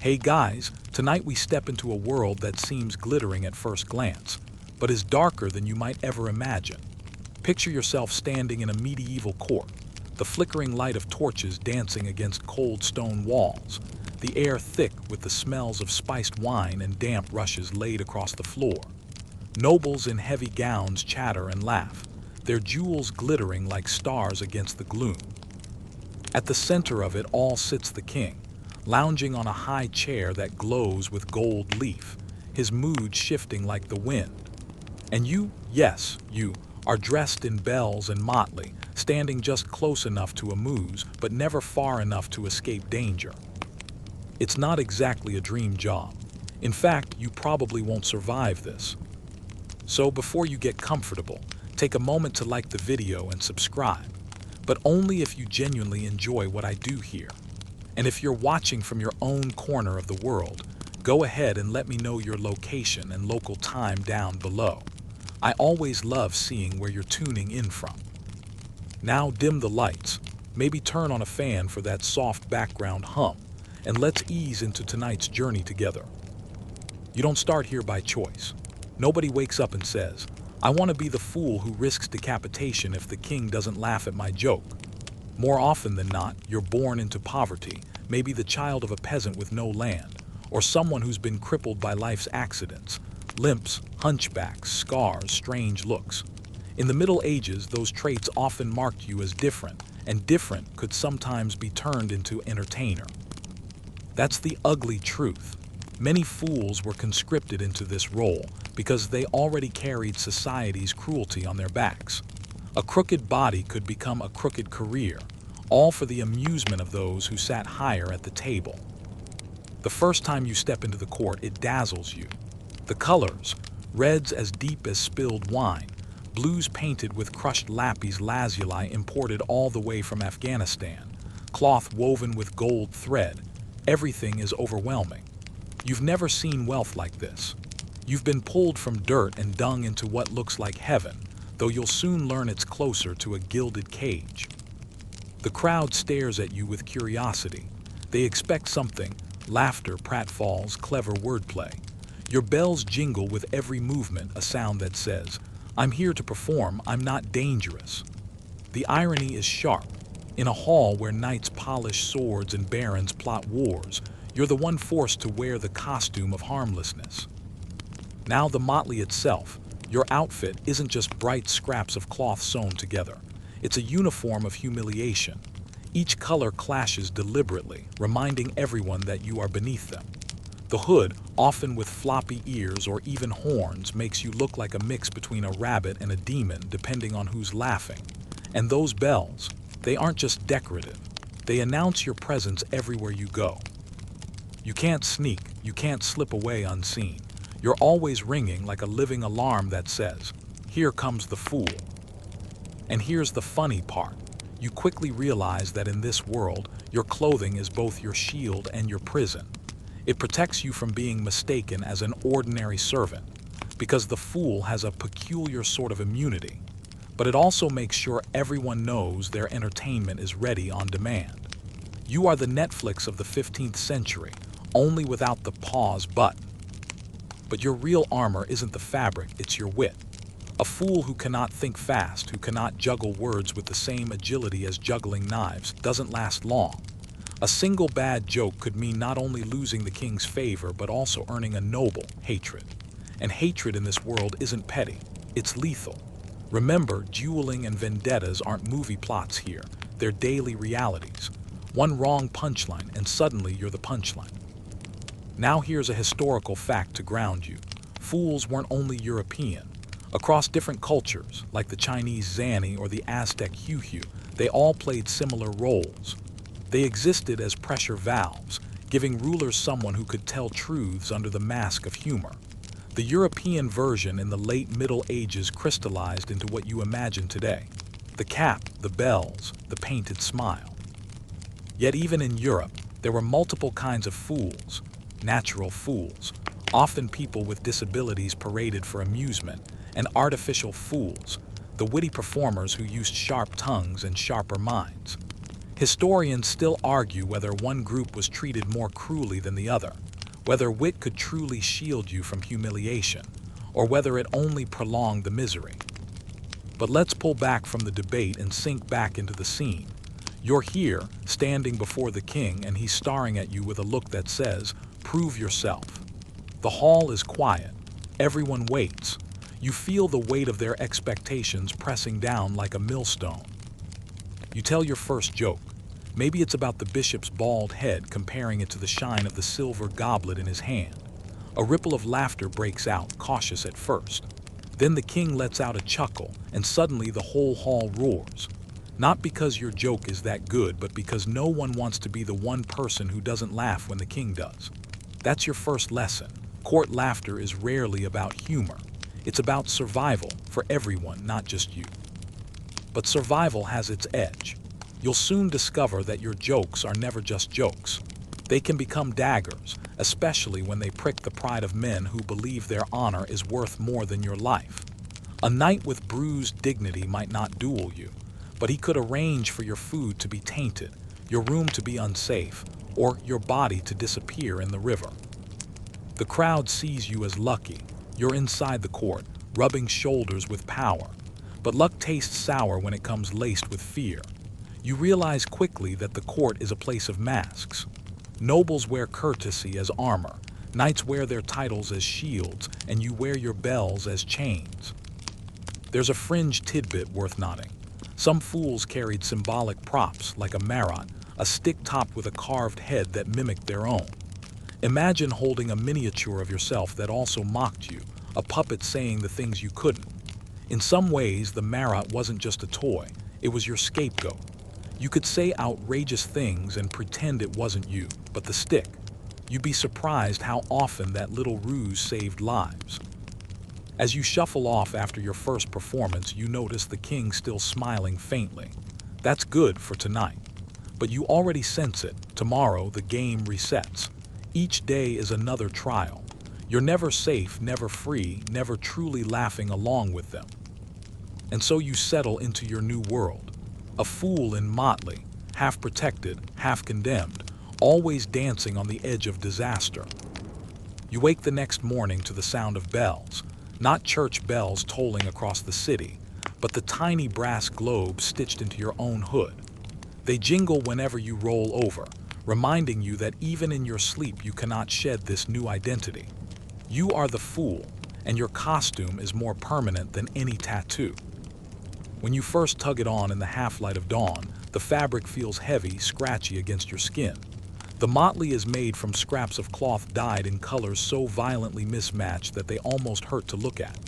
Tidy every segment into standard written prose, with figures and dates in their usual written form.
Hey guys, tonight we step into a world that seems glittering at first glance, but is darker than you might ever imagine. Picture yourself standing in a medieval court, the flickering light of torches dancing against cold stone walls, the air thick with the smells of spiced wine and damp rushes laid across the floor. Nobles in heavy gowns chatter and laugh, their jewels glittering like stars against the gloom. At the center of it all sits the king, lounging on a high chair that glows with gold leaf, his mood shifting like the wind. And you, yes, you, are dressed in bells and motley, standing just close enough to amuse, but never far enough to escape danger. It's not exactly a dream job. In fact, you probably won't survive this. So before you get comfortable, take a moment to like the video and subscribe, but only if you genuinely enjoy what I do here. And if you're watching from your own corner of the world, go ahead and let me know your location and local time down below. I always love seeing where you're tuning in from. Now dim the lights, maybe turn on a fan for that soft background hum, and let's ease into tonight's journey together. You don't start here by choice. Nobody wakes up and says, I want to be the fool who risks decapitation if the king doesn't laugh at my joke. More often than not, you're born into poverty, maybe the child of a peasant with no land, or someone who's been crippled by life's accidents, limps, hunchbacks, scars, strange looks. In the Middle Ages, those traits often marked you as different, and different could sometimes be turned into entertainer. That's the ugly truth. Many fools were conscripted into this role because they already carried society's cruelty on their backs. A crooked body could become a crooked career, all for the amusement of those who sat higher at the table. The first time you step into the court, it dazzles you. The colors, reds as deep as spilled wine, blues painted with crushed lapis lazuli imported all the way from Afghanistan, cloth woven with gold thread, everything is overwhelming. You've never seen wealth like this. You've been pulled from dirt and dung into what looks like heaven, though you'll soon learn it's closer to a gilded cage. The crowd stares at you with curiosity. They expect something, laughter, pratfalls, clever wordplay. Your bells jingle with every movement, a sound that says, I'm here to perform, I'm not dangerous. The irony is sharp. In a hall where knights polish swords and barons plot wars, you're the one forced to wear the costume of harmlessness. Now the motley itself, your outfit isn't just bright scraps of cloth sewn together. It's a uniform of humiliation. Each color clashes deliberately, reminding everyone that you are beneath them. The hood, often with floppy ears or even horns, makes you look like a mix between a rabbit and a demon, depending on who's laughing. And those bells, they aren't just decorative. They announce your presence everywhere you go. You can't sneak, you can't slip away unseen. You're always ringing like a living alarm that says, here comes the fool. And here's the funny part. You quickly realize that in this world, your clothing is both your shield and your prison. It protects you from being mistaken as an ordinary servant, because the fool has a peculiar sort of immunity. But it also makes sure everyone knows their entertainment is ready on demand. You are the Netflix of the 15th century, only without the pause button. But your real armor isn't the fabric, it's your wit. A fool who cannot think fast, who cannot juggle words with the same agility as juggling knives, doesn't last long. A single bad joke could mean not only losing the king's favor, but also earning a noble hatred. And hatred in this world isn't petty, it's lethal. Remember, dueling and vendettas aren't movie plots here, they're daily realities. One wrong punchline and suddenly you're the punchline. Now here's a historical fact to ground you. Fools weren't only European. Across different cultures, like the Chinese zani or the Aztec hu-hu, they all played similar roles. They existed as pressure valves, giving rulers someone who could tell truths under the mask of humor. The European version in the late Middle Ages crystallized into what you imagine today. The cap, the bells, the painted smile. Yet even in Europe, there were multiple kinds of fools. Natural fools, often people with disabilities paraded for amusement, and artificial fools, the witty performers who used sharp tongues and sharper minds. Historians still argue whether one group was treated more cruelly than the other, whether wit could truly shield you from humiliation, or whether it only prolonged the misery. But let's pull back from the debate and sink back into the scene. You're here, standing before the king, and he's staring at you with a look that says, "Prove yourself." The hall is quiet. Everyone waits. You feel the weight of their expectations pressing down like a millstone. You tell your first joke. Maybe it's about the bishop's bald head, comparing it to the shine of the silver goblet in his hand. A ripple of laughter breaks out, cautious at first. Then the king lets out a chuckle, and suddenly the whole hall roars. Not because your joke is that good, but because no one wants to be the one person who doesn't laugh when the king does. That's your first lesson. Court laughter is rarely about humor. It's about survival for everyone, not just you. But survival has its edge. You'll soon discover that your jokes are never just jokes. They can become daggers, especially when they prick the pride of men who believe their honor is worth more than your life. A knight with bruised dignity might not duel you, but he could arrange for your food to be tainted, your room to be unsafe, or your body to disappear in the river. The crowd sees you as lucky. You're inside the court, rubbing shoulders with power. But luck tastes sour when it comes laced with fear. You realize quickly that the court is a place of masks. Nobles wear courtesy as armor, knights wear their titles as shields, and you wear your bells as chains. There's a fringe tidbit worth noting. Some fools carried symbolic props like a marat, a stick topped with a carved head that mimicked their own. Imagine holding a miniature of yourself that also mocked you, a puppet saying the things you couldn't. In some ways, the marat wasn't just a toy, it was your scapegoat. You could say outrageous things and pretend it wasn't you, but the stick. You'd be surprised how often that little ruse saved lives. As you shuffle off after your first performance, you notice the king still smiling faintly. That's good for tonight. But you already sense it. Tomorrow, the game resets. Each day is another trial. You're never safe, never free, never truly laughing along with them. And so you settle into your new world. A fool in motley, half protected, half condemned, always dancing on the edge of disaster. You wake the next morning to the sound of bells, not church bells tolling across the city, but the tiny brass globes stitched into your own hood. They jingle whenever you roll over, reminding you that even in your sleep you cannot shed this new identity. You are the fool, and your costume is more permanent than any tattoo. When you first tug it on in the half-light of dawn, the fabric feels heavy, scratchy against your skin. The motley is made from scraps of cloth dyed in colors so violently mismatched that they almost hurt to look at.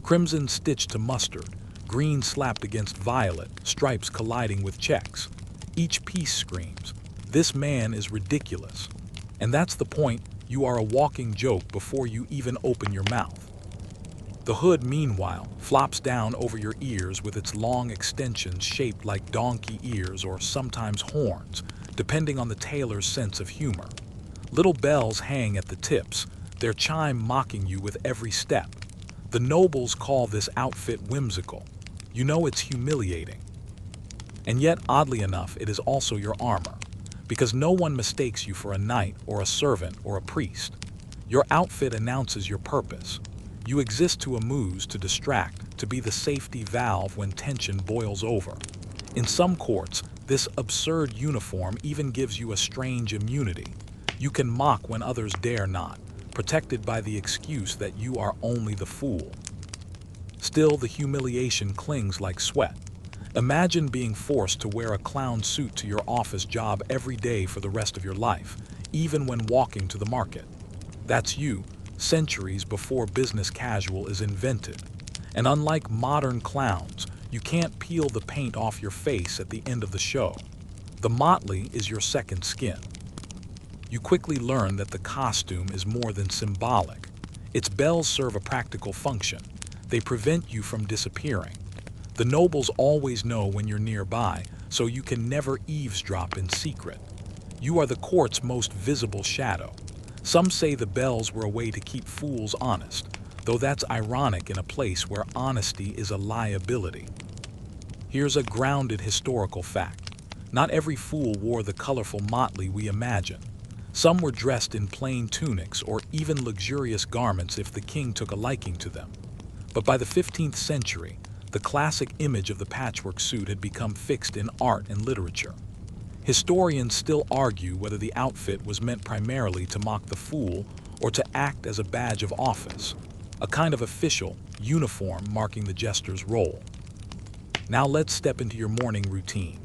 Crimson stitched to mustard, green slapped against violet, stripes colliding with checks. Each piece screams, "This man is ridiculous." And that's the point, you are a walking joke before you even open your mouth. The hood, meanwhile, flops down over your ears with its long extensions shaped like donkey ears or sometimes horns, depending on the tailor's sense of humor. Little bells hang at the tips, their chime mocking you with every step. The nobles call this outfit whimsical. You know it's humiliating. And yet, oddly enough, it is also your armor, because no one mistakes you for a knight or a servant or a priest. Your outfit announces your purpose. You exist to amuse, to distract, to be the safety valve when tension boils over. In some courts, this absurd uniform even gives you a strange immunity. You can mock when others dare not, protected by the excuse that you are only the fool. Still, the humiliation clings like sweat. Imagine being forced to wear a clown suit to your office job every day for the rest of your life, even when walking to the market. That's you, centuries before business casual is invented. And unlike modern clowns, you can't peel the paint off your face at the end of the show. The motley is your second skin. You quickly learn that the costume is more than symbolic. Its bells serve a practical function. They prevent you from disappearing. The nobles always know when you're nearby, so you can never eavesdrop in secret. You are the court's most visible shadow. Some say the bells were a way to keep fools honest, though that's ironic in a place where honesty is a liability. Here's a grounded historical fact. Not every fool wore the colorful motley we imagine. Some were dressed in plain tunics or even luxurious garments if the king took a liking to them. But by the 15th century, the classic image of the patchwork suit had become fixed in art and literature. Historians still argue whether the outfit was meant primarily to mock the fool or to act as a badge of office, a kind of official uniform marking the jester's role. Now let's step into your morning routine.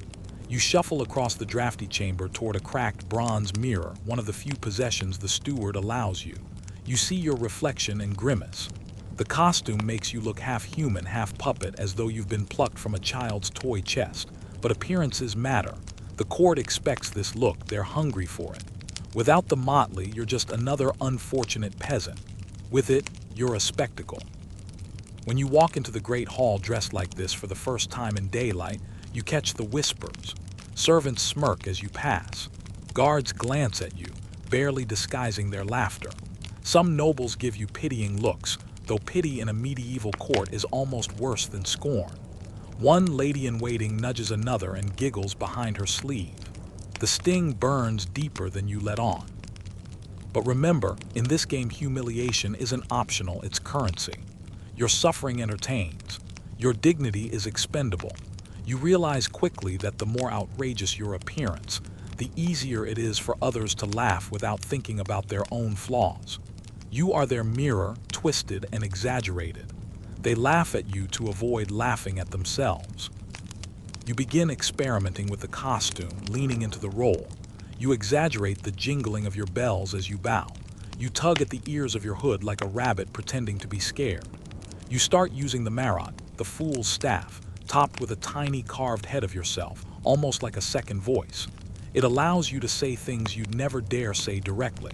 You shuffle across the drafty chamber toward a cracked bronze mirror, one of the few possessions the steward allows you. You see your reflection and grimace. The costume makes you look half human, half puppet, as though you've been plucked from a child's toy chest. But appearances matter. The court expects this look, they're hungry for it. Without the motley, you're just another unfortunate peasant. With it, you're a spectacle. When you walk into the great hall dressed like this for the first time in daylight, you catch the whispers. Servants smirk as you pass. Guards glance at you, barely disguising their laughter. Some nobles give you pitying looks, though pity in a medieval court is almost worse than scorn. One lady-in-waiting nudges another and giggles behind her sleeve. The sting burns deeper than you let on. But remember, in this game, humiliation isn't optional, it's currency. Your suffering entertains. Your dignity is expendable. You realize quickly that the more outrageous your appearance, the easier it is for others to laugh without thinking about their own flaws. You are their mirror, twisted and exaggerated. They laugh at you to avoid laughing at themselves. You begin experimenting with the costume, leaning into the role. You exaggerate the jingling of your bells as you bow. You tug at the ears of your hood like a rabbit pretending to be scared. You start using the marot, the fool's staff, topped with a tiny carved head of yourself, almost like a second voice. It allows you to say things you'd never dare say directly.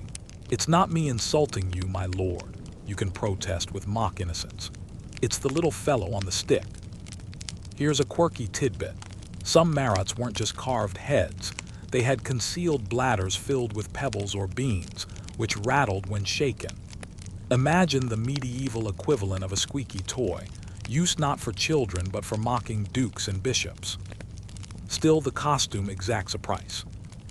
"It's not me insulting you, my lord," you can protest with mock innocence. "It's the little fellow on the stick." Here's a quirky tidbit. Some marots weren't just carved heads. They had concealed bladders filled with pebbles or beans, which rattled when shaken. Imagine the medieval equivalent of a squeaky toy, used not for children but for mocking dukes and bishops. Still, the costume exacts a price.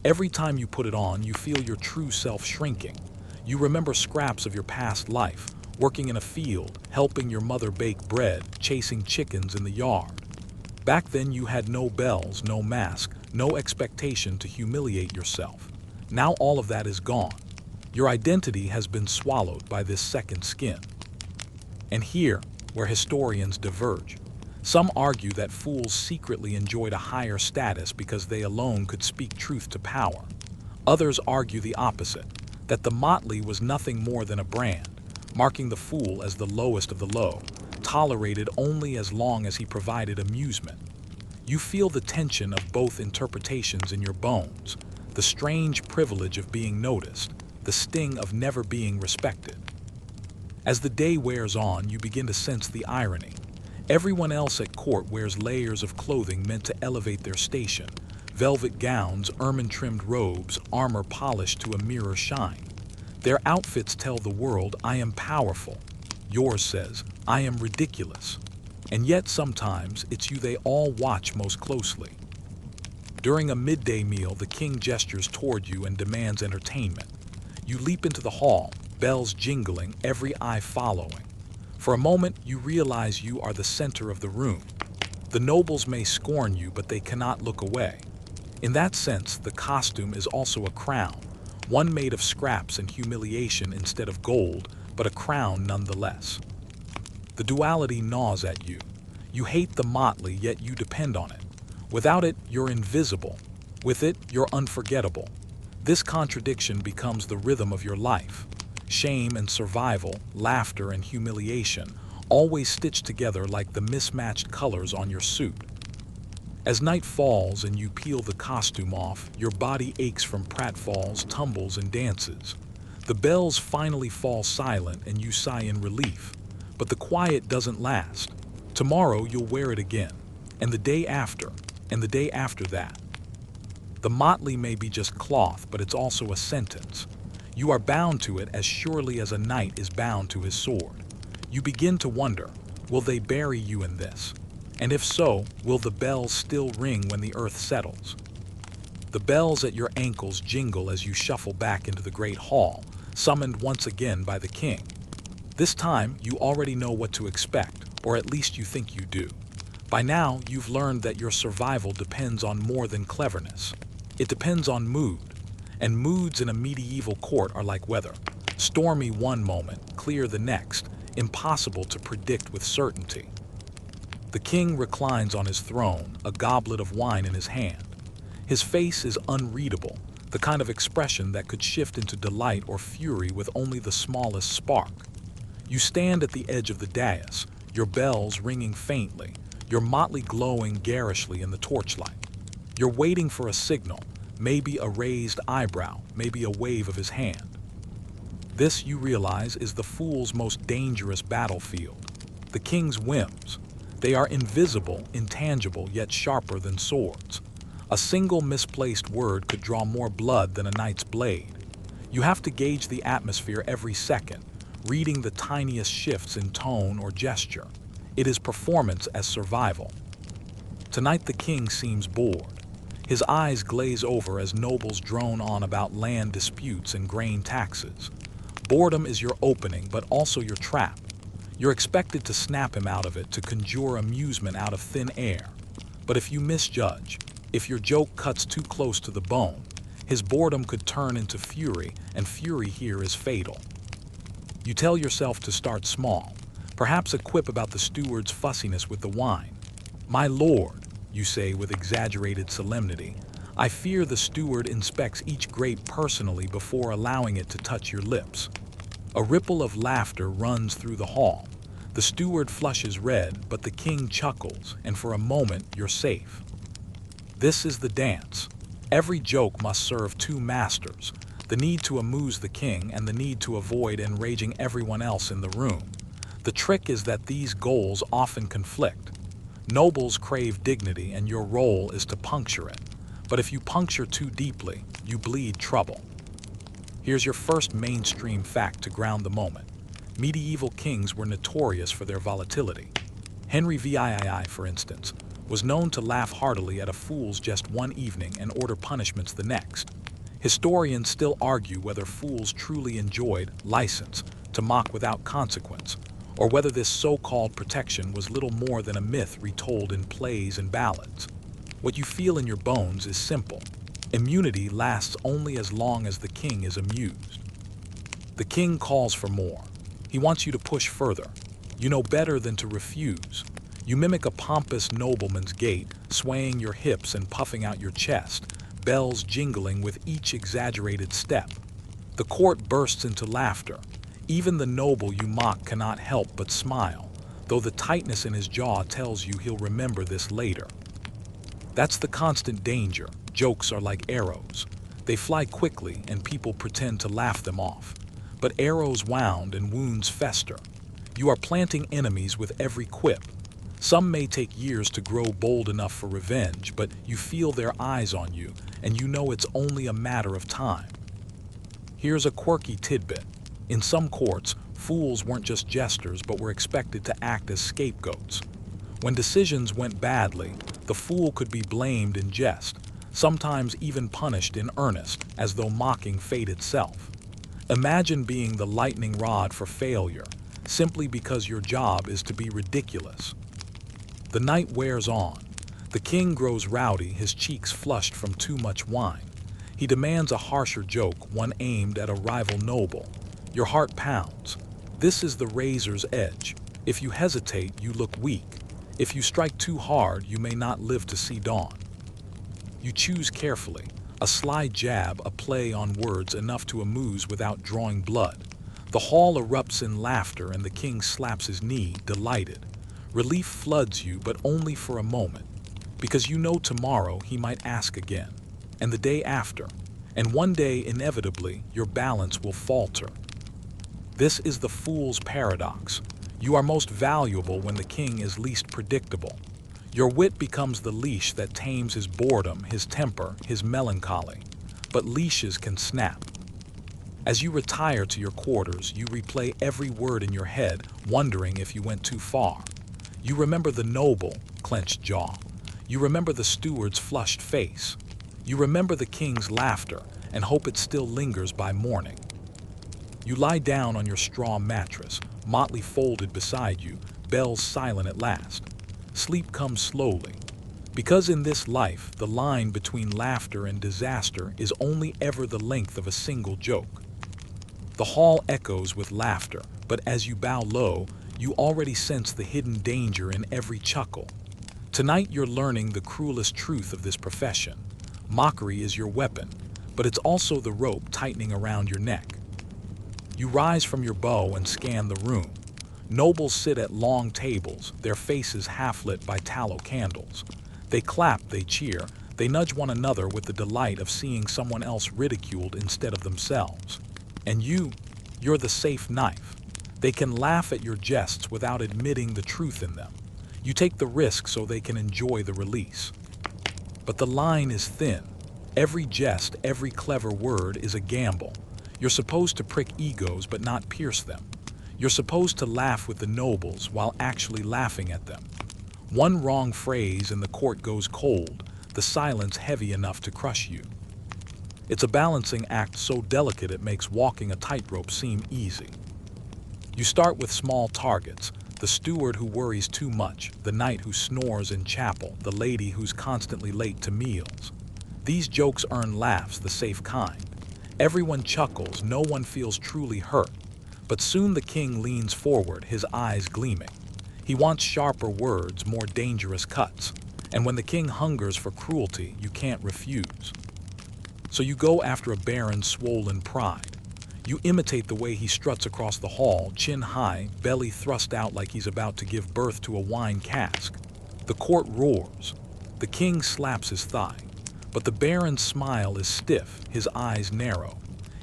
Every time you put it on, you feel your true self shrinking. You remember scraps of your past life, working in a field, helping your mother bake bread, chasing chickens in the yard. Back then you had no bells, no mask, no expectation to humiliate yourself. Now all of that is gone. Your identity has been swallowed by this second skin. And here, where historians diverge. Some argue that fools secretly enjoyed a higher status because they alone could speak truth to power. Others argue the opposite, that the motley was nothing more than a brand, marking the fool as the lowest of the low, tolerated only as long as he provided amusement. You feel the tension of both interpretations in your bones, the strange privilege of being noticed, the sting of never being respected. As the day wears on, you begin to sense the irony. Everyone else at court wears layers of clothing meant to elevate their station. Velvet gowns, ermine-trimmed robes, armor polished to a mirror shine. Their outfits tell the world, "I am powerful." Yours says, "I am ridiculous." And yet sometimes it's you they all watch most closely. During a midday meal, the king gestures toward you and demands entertainment. You leap into the hall, bells jingling, every eye following. For a moment, you realize you are the center of the room. The nobles may scorn you, but they cannot look away. In that sense, the costume is also a crown, one made of scraps and humiliation instead of gold, but a crown nonetheless. The duality gnaws at you. You hate the motley, yet you depend on it. Without it, you're invisible. With it, you're unforgettable. This contradiction becomes the rhythm of your life. Shame and survival, laughter and humiliation, always stitched together like the mismatched colors on your suit. As night falls and you peel the costume off, your body aches from pratfalls, tumbles, and dances. The bells finally fall silent and you sigh in relief. But the quiet doesn't last. Tomorrow you'll wear it again, and the day after, and the day after that. The motley may be just cloth, but it's also a sentence. You are bound to it as surely as a knight is bound to his sword. You begin to wonder, will they bury you in this? And if so, will the bells still ring when the earth settles? The bells at your ankles jingle as you shuffle back into the great hall, summoned once again by the king. This time, you already know what to expect, or at least you think you do. By now, you've learned that your survival depends on more than cleverness. It depends on mood, and moods in a medieval court are like weather. Stormy one moment, clear the next, impossible to predict with certainty. The king reclines on his throne, a goblet of wine in his hand. His face is unreadable, the kind of expression that could shift into delight or fury with only the smallest spark. You stand at the edge of the dais, your bells ringing faintly, your motley glowing garishly in the torchlight. You're waiting for a signal, maybe a raised eyebrow, maybe a wave of his hand. This, you realize, is the fool's most dangerous battlefield. The king's whims. They are invisible, intangible, yet sharper than swords. A single misplaced word could draw more blood than a knight's blade. You have to gauge the atmosphere every second, reading the tiniest shifts in tone or gesture. It is performance as survival. Tonight the king seems bored. His eyes glaze over as nobles drone on about land disputes and grain taxes. Boredom is your opening, but also your trap. You're expected to snap him out of it, to conjure amusement out of thin air. But if you misjudge, if your joke cuts too close to the bone, his boredom could turn into fury, and fury here is fatal. You tell yourself to start small, perhaps a quip about the steward's fussiness with the wine. "My lord," you say with exaggerated solemnity, "I fear the steward inspects each grape personally before allowing it to touch your lips." A ripple of laughter runs through the hall. The steward flushes red, but the king chuckles, and for a moment you're safe. This is the dance. Every joke must serve two masters, the need to amuse the king and the need to avoid enraging everyone else in the room. The trick is that these goals often conflict. Nobles crave dignity, and your role is to puncture it. But if you puncture too deeply, you bleed trouble. Here's your first mainstream fact to ground the moment. Medieval kings were notorious for their volatility. Henry VIII, for instance, was known to laugh heartily at a fool's jest one evening and order punishments the next. Historians still argue whether fools truly enjoyed license to mock without consequence, or whether this so-called protection was little more than a myth retold in plays and ballads. What you feel in your bones is simple. Immunity lasts only as long as the king is amused. The king calls for more. He wants you to push further. You know better than to refuse. You mimic a pompous nobleman's gait, swaying your hips and puffing out your chest, bells jingling with each exaggerated step. The court bursts into laughter. Even the noble you mock cannot help but smile, though the tightness in his jaw tells you he'll remember this later. That's the constant danger. Jokes are like arrows. They fly quickly and people pretend to laugh them off. But arrows wound and wounds fester. You are planting enemies with every quip. Some may take years to grow bold enough for revenge, but you feel their eyes on you, and you know it's only a matter of time. Here's a quirky tidbit. In some courts, fools weren't just jesters, but were expected to act as scapegoats. When decisions went badly, the fool could be blamed in jest, sometimes even punished in earnest, as though mocking fate itself. Imagine being the lightning rod for failure, simply because your job is to be ridiculous. The night wears on. The king grows rowdy, his cheeks flushed from too much wine. He demands a harsher joke, one aimed at a rival noble. Your heart pounds. This is the razor's edge. If you hesitate, you look weak. If you strike too hard, you may not live to see dawn. You choose carefully. A sly jab, a play on words enough to amuse without drawing blood. The hall erupts in laughter and the king slaps his knee, delighted. Relief floods you, but only for a moment, because you know tomorrow he might ask again, and the day after, and one day, inevitably, your balance will falter. This is the fool's paradox. You are most valuable when the king is least predictable. Your wit becomes the leash that tames his boredom, his temper, his melancholy. But leashes can snap. As you retire to your quarters, you replay every word in your head, wondering if you went too far. You remember the noble, clenched jaw. You remember the steward's flushed face. You remember the king's laughter and hope it still lingers by morning. You lie down on your straw mattress, motley folded beside you, bells silent at last. Sleep comes slowly, because in this life the line between laughter and disaster is only ever the length of a single joke. The hall echoes with laughter, but as you bow low, you already sense the hidden danger in every chuckle. Tonight you're learning the cruelest truth of this profession. Mockery is your weapon, but it's also the rope tightening around your neck. You rise from your bow and scan the room. Nobles sit at long tables, their faces half-lit by tallow candles. They clap, they cheer, they nudge one another with the delight of seeing someone else ridiculed instead of themselves. And you're the safe knife. They can laugh at your jests without admitting the truth in them. You take the risk so they can enjoy the release. But the line is thin. Every jest, every clever word is a gamble. You're supposed to prick egos but not pierce them. You're supposed to laugh with the nobles while actually laughing at them. One wrong phrase and the court goes cold, the silence heavy enough to crush you. It's a balancing act so delicate it makes walking a tightrope seem easy. You start with small targets, the steward who worries too much, the knight who snores in chapel, the lady who's constantly late to meals. These jokes earn laughs, the safe kind. Everyone chuckles, no one feels truly hurt. But soon the king leans forward, his eyes gleaming. He wants sharper words, more dangerous cuts. And when the king hungers for cruelty, you can't refuse. So you go after a baron's swollen pride. You imitate the way he struts across the hall, chin high, belly thrust out like he's about to give birth to a wine cask. The court roars. The king slaps his thigh. But the baron's smile is stiff, his eyes narrow.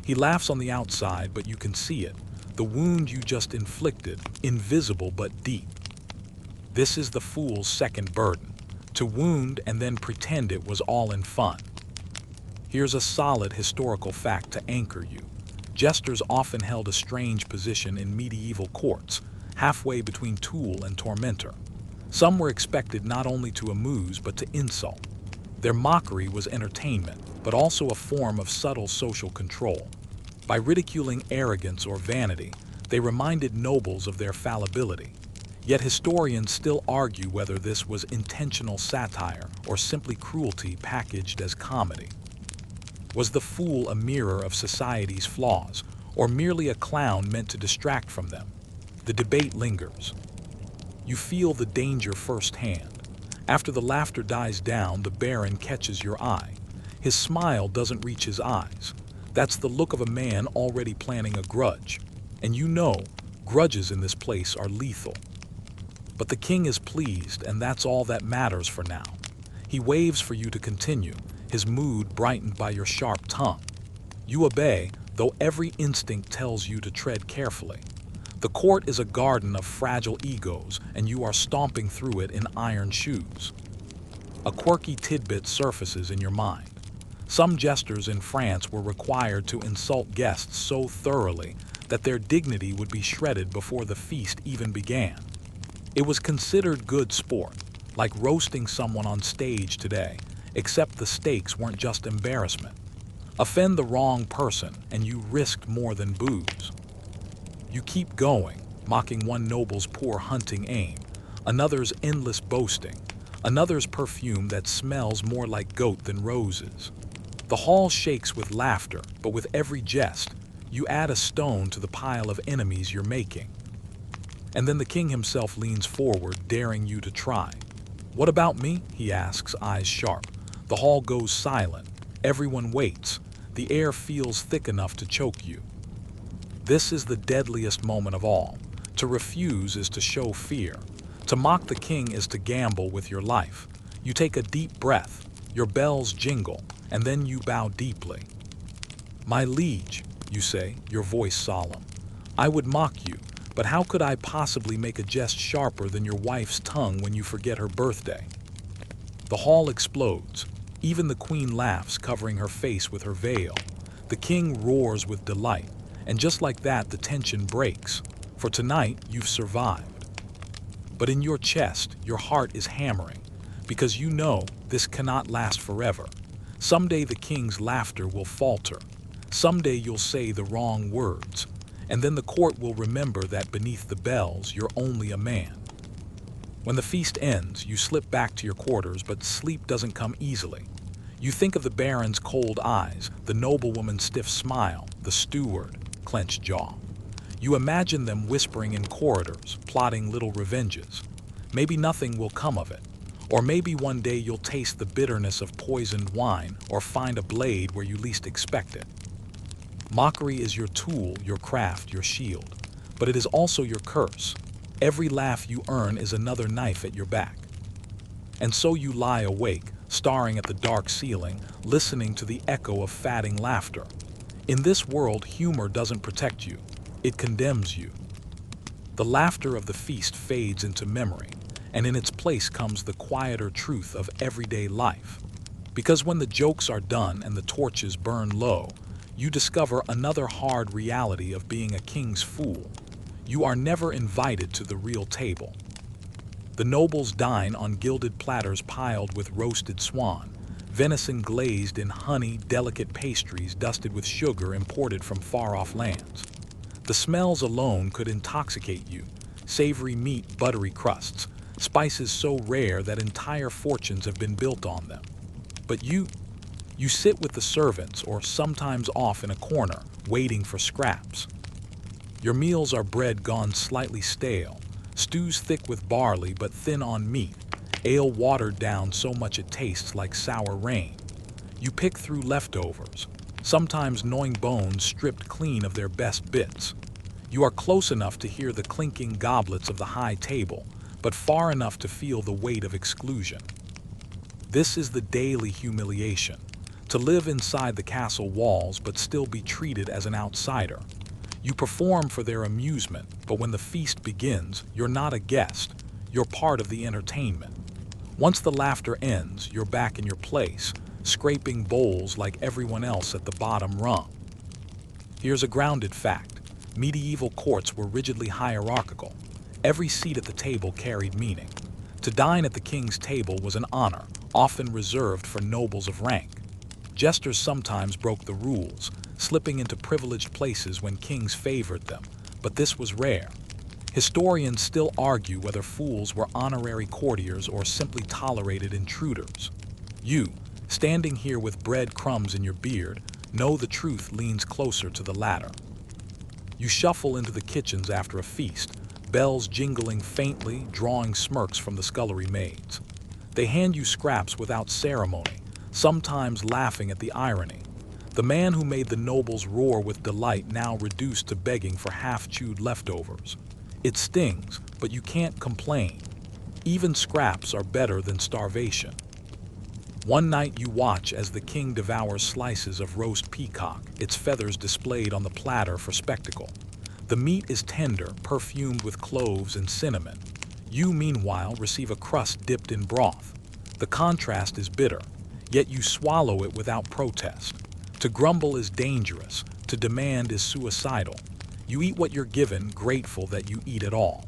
He laughs on the outside, but you can see it. The wound you just inflicted, invisible but deep. This is the fool's second burden, to wound and then pretend it was all in fun. Here's a solid historical fact to anchor you. Jesters often held a strange position in medieval courts, halfway between tool and tormentor. Some were expected not only to amuse but to insult. Their mockery was entertainment, but also a form of subtle social control. By ridiculing arrogance or vanity, they reminded nobles of their fallibility. Yet historians still argue whether this was intentional satire or simply cruelty packaged as comedy. Was the fool a mirror of society's flaws, or merely a clown meant to distract from them? The debate lingers. You feel the danger firsthand. After the laughter dies down, the baron catches your eye. His smile doesn't reach his eyes. That's the look of a man already planning a grudge. And you know, grudges in this place are lethal. But the king is pleased, and that's all that matters for now. He waves for you to continue, his mood brightened by your sharp tongue. You obey, though every instinct tells you to tread carefully. The court is a garden of fragile egos, and you are stomping through it in iron shoes. A quirky tidbit surfaces in your mind. Some jesters in France were required to insult guests so thoroughly that their dignity would be shredded before the feast even began. It was considered good sport, like roasting someone on stage today, except the stakes weren't just embarrassment. Offend the wrong person, and you risked more than booze. You keep going, mocking one noble's poor hunting aim, another's endless boasting, another's perfume that smells more like goat than roses. The hall shakes with laughter, but with every jest, you add a stone to the pile of enemies you're making. And then the king himself leans forward, daring you to try. "What about me?" he asks, eyes sharp. The hall goes silent. Everyone waits. The air feels thick enough to choke you. This is the deadliest moment of all. To refuse is to show fear. To mock the king is to gamble with your life. You take a deep breath, your bells jingle, and then you bow deeply. "My liege," you say, your voice solemn, "I would mock you, but how could I possibly make a jest sharper than your wife's tongue when you forget her birthday?" The hall explodes. Even the queen laughs, covering her face with her veil. The king roars with delight, and just like that, the tension breaks. For tonight, you've survived. But in your chest, your heart is hammering, because you know this cannot last forever. Someday the king's laughter will falter. Someday you'll say the wrong words. And then the court will remember that beneath the bells, you're only a man. When the feast ends, you slip back to your quarters, but sleep doesn't come easily. You think of the baron's cold eyes, the noblewoman's stiff smile, the steward, clenched jaw. You imagine them whispering in corridors, plotting little revenges. Maybe nothing will come of it. Or maybe one day you'll taste the bitterness of poisoned wine or find a blade where you least expect it. Mockery is your tool, your craft, your shield. But it is also your curse. Every laugh you earn is another knife at your back. And so you lie awake, staring at the dark ceiling, listening to the echo of fatting laughter. In this world, humor doesn't protect you. It condemns you. The laughter of the feast fades into memory, and in its place comes the quieter truth of everyday life. Because when the jokes are done and the torches burn low, you discover another hard reality of being a king's fool. You are never invited to the real table. The nobles dine on gilded platters piled with roasted swan, venison glazed in honey, delicate pastries dusted with sugar imported from far-off lands. The smells alone could intoxicate you. Savory meat, buttery crusts, spices so rare that entire fortunes have been built on them. But you sit with the servants or sometimes off in a corner, waiting for scraps. Your meals are bread gone slightly stale, stews thick with barley but thin on meat, ale watered down so much it tastes like sour rain. You pick through leftovers, sometimes gnawing bones stripped clean of their best bits. You are close enough to hear the clinking goblets of the high table, but far enough to feel the weight of exclusion. This is the daily humiliation, to live inside the castle walls but still be treated as an outsider. You perform for their amusement, but when the feast begins, you're not a guest, you're part of the entertainment. Once the laughter ends, you're back in your place, scraping bowls like everyone else at the bottom rung. Here's a grounded fact. Medieval courts were rigidly hierarchical. Every seat at the table carried meaning. To dine at the king's table was an honor, often reserved for nobles of rank. Jesters sometimes broke the rules, slipping into privileged places when kings favored them, but this was rare. Historians still argue whether fools were honorary courtiers or simply tolerated intruders. You, standing here with bread crumbs in your beard, know the truth leans closer to the latter. You shuffle into the kitchens after a feast, bells jingling faintly, drawing smirks from the scullery maids. They hand you scraps without ceremony, sometimes laughing at the irony. The man who made the nobles roar with delight now reduced to begging for half-chewed leftovers. It stings, but you can't complain. Even scraps are better than starvation. One night you watch as the king devours slices of roast peacock, its feathers displayed on the platter for spectacle. The meat is tender, perfumed with cloves and cinnamon. You, meanwhile, receive a crust dipped in broth. The contrast is bitter, yet you swallow it without protest. To grumble is dangerous, to demand is suicidal. You eat what you're given, grateful that you eat at all.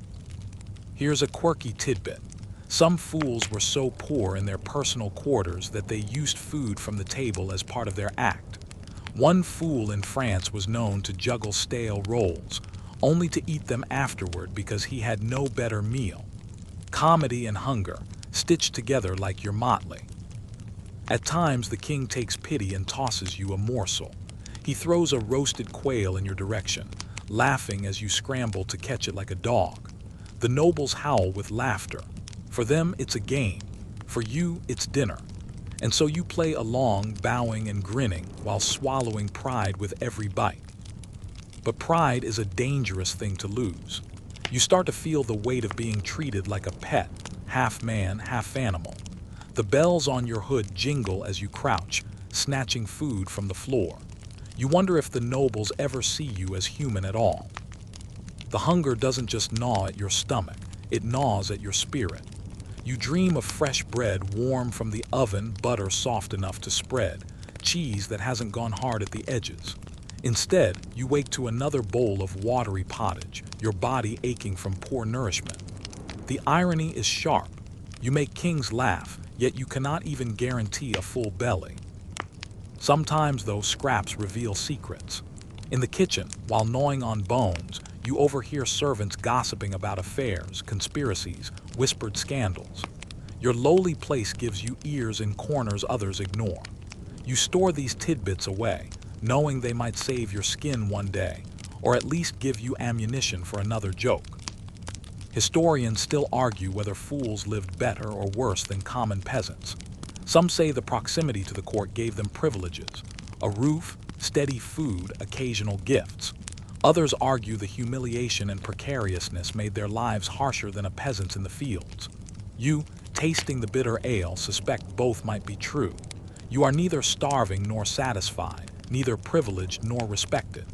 Here's a quirky tidbit. Some fools were so poor in their personal quarters that they used food from the table as part of their act. One fool in France was known to juggle stale rolls, only to eat them afterward because he had no better meal. Comedy and hunger, stitched together like your motley. At times, the king takes pity and tosses you a morsel. He throws a roasted quail in your direction, laughing as you scramble to catch it like a dog. The nobles howl with laughter. For them, it's a game. For you, it's dinner. And so you play along, bowing and grinning, while swallowing pride with every bite. But pride is a dangerous thing to lose. You start to feel the weight of being treated like a pet, half man, half animal. The bells on your hood jingle as you crouch, snatching food from the floor. You wonder if the nobles ever see you as human at all. The hunger doesn't just gnaw at your stomach, it gnaws at your spirit. You dream of fresh bread warm from the oven, butter soft enough to spread, cheese that hasn't gone hard at the edges. Instead, you wake to another bowl of watery pottage, your body aching from poor nourishment. The irony is sharp. You make kings laugh, yet you cannot even guarantee a full belly. Sometimes, though, scraps reveal secrets. In the kitchen, while gnawing on bones, you overhear servants gossiping about affairs, conspiracies, whispered scandals. Your lowly place gives you ears in corners others ignore. You store these tidbits away, knowing they might save your skin one day, or at least give you ammunition for another joke. Historians still argue whether fools lived better or worse than common peasants. Some say the proximity to the court gave them privileges, a roof, steady food, occasional gifts. Others argue the humiliation and precariousness made their lives harsher than a peasant's in the fields. You, tasting the bitter ale, suspect both might be true. You are neither starving nor satisfied, neither privileged nor respected.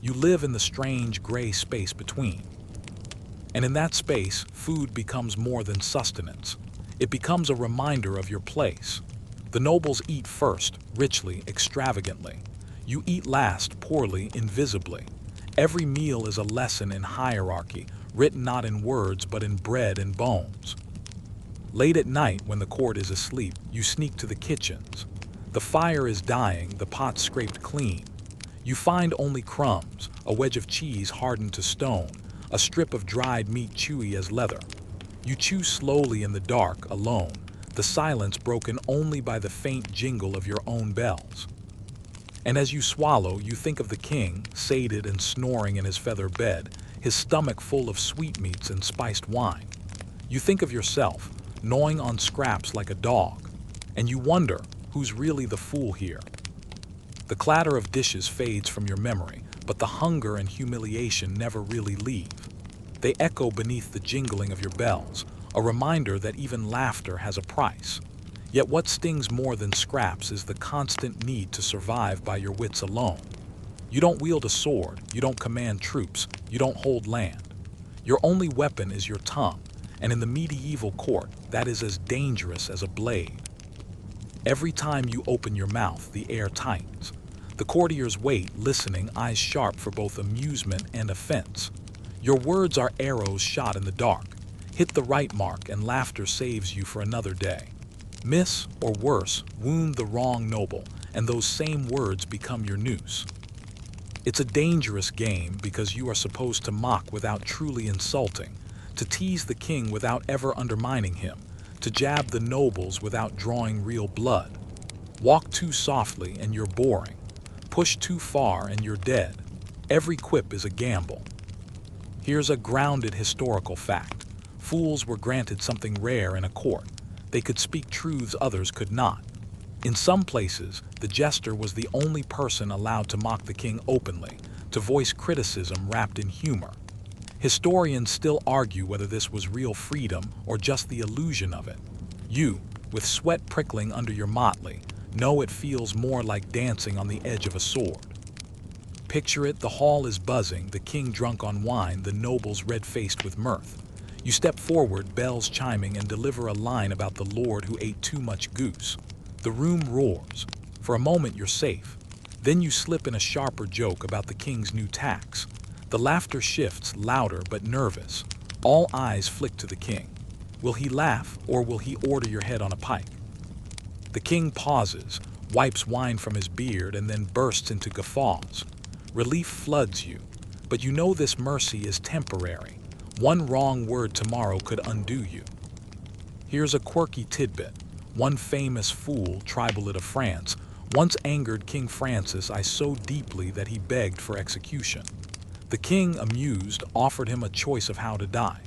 You live in the strange gray space between. And in that space, food becomes more than sustenance. It becomes a reminder of your place. The nobles eat first, richly, extravagantly. You eat last, poorly, invisibly. Every meal is a lesson in hierarchy, written not in words but in bread and bones. Late at night, when the court is asleep, you sneak to the kitchens. The fire is dying, the pot scraped clean. You find only crumbs, a wedge of cheese hardened to stone, a strip of dried meat chewy as leather. You chew slowly in the dark, alone, the silence broken only by the faint jingle of your own bells. And as you swallow, you think of the king, sated and snoring in his feather bed, his stomach full of sweetmeats and spiced wine. You think of yourself, gnawing on scraps like a dog, and you wonder who's really the fool here. The clatter of dishes fades from your memory, but the hunger and humiliation never really leave. They echo beneath the jingling of your bells, a reminder that even laughter has a price. Yet what stings more than scraps is the constant need to survive by your wits alone. You don't wield a sword, you don't command troops, you don't hold land. Your only weapon is your tongue, and in the medieval court, that is as dangerous as a blade. Every time you open your mouth, the air tightens. The courtiers wait, listening, eyes sharp for both amusement and offense. Your words are arrows shot in the dark. Hit the right mark, and laughter saves you for another day. Miss, or worse, wound the wrong noble, and those same words become your noose. It's a dangerous game because you are supposed to mock without truly insulting, to tease the king without ever undermining him, to jab the nobles without drawing real blood. Walk too softly and you're boring. Push too far and you're dead. Every quip is a gamble. Here's a grounded historical fact. Fools were granted something rare in a court. They could speak truths others could not. In some places, the jester was the only person allowed to mock the king openly, to voice criticism wrapped in humor. Historians still argue whether this was real freedom or just the illusion of it. You, with sweat prickling under your motley, know it feels more like dancing on the edge of a sword. Picture it, the hall is buzzing, the king drunk on wine, the nobles red-faced with mirth. You step forward, bells chiming, and deliver a line about the lord who ate too much goose. The room roars. For a moment you're safe. Then you slip in a sharper joke about the king's new tax. The laughter shifts, louder but nervous. All eyes flick to the king. Will he laugh, or will he order your head on a pike? The king pauses, wipes wine from his beard, and then bursts into guffaws. Relief floods you, but you know this mercy is temporary. One wrong word tomorrow could undo you. Here's a quirky tidbit. One famous fool, tribalist of France, once angered King Francis I so deeply that he begged for execution. The king, amused, offered him a choice of how to die.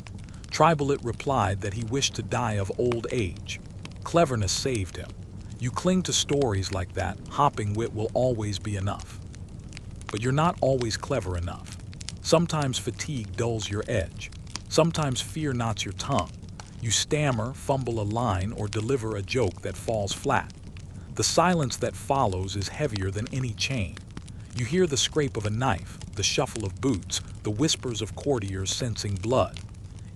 Tribalist replied that he wished to die of old age. Cleverness saved him. You cling to stories like that, hopping wit will always be enough. But you're not always clever enough. Sometimes fatigue dulls your edge. Sometimes fear knots your tongue. You stammer, fumble a line, or deliver a joke that falls flat. The silence that follows is heavier than any chain. You hear the scrape of a knife, the shuffle of boots, the whispers of courtiers sensing blood.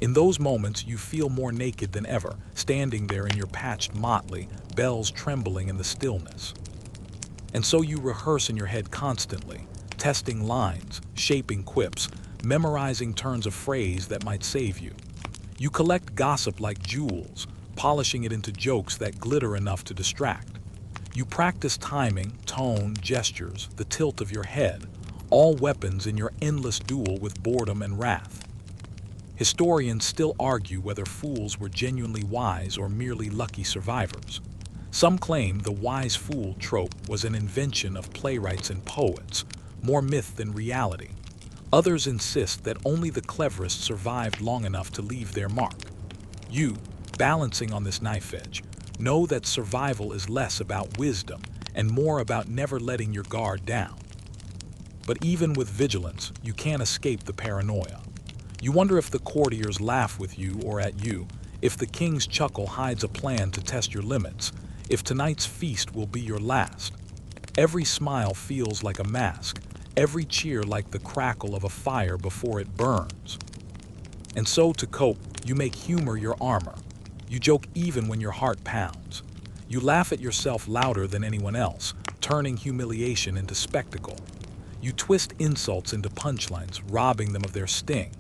In those moments, you feel more naked than ever, standing there in your patched motley, bells trembling in the stillness. And so you rehearse in your head constantly, testing lines, shaping quips, memorizing turns of phrase that might save you. You collect gossip like jewels, polishing it into jokes that glitter enough to distract. You practice timing, tone, gestures, the tilt of your head, all weapons in your endless duel with boredom and wrath. Historians still argue whether fools were genuinely wise or merely lucky survivors. Some claim the wise fool trope was an invention of playwrights and poets, more myth than reality. Others insist that only the cleverest survived long enough to leave their mark. You, balancing on this knife edge, know that survival is less about wisdom and more about never letting your guard down. But even with vigilance, you can't escape the paranoia. You wonder if the courtiers laugh with you or at you, if the king's chuckle hides a plan to test your limits, if tonight's feast will be your last. Every smile feels like a mask, every cheer like the crackle of a fire before it burns. And so to cope, you make humor your armor. You joke even when your heart pounds. You laugh at yourself louder than anyone else, turning humiliation into spectacle. You twist insults into punchlines, robbing them of their sting.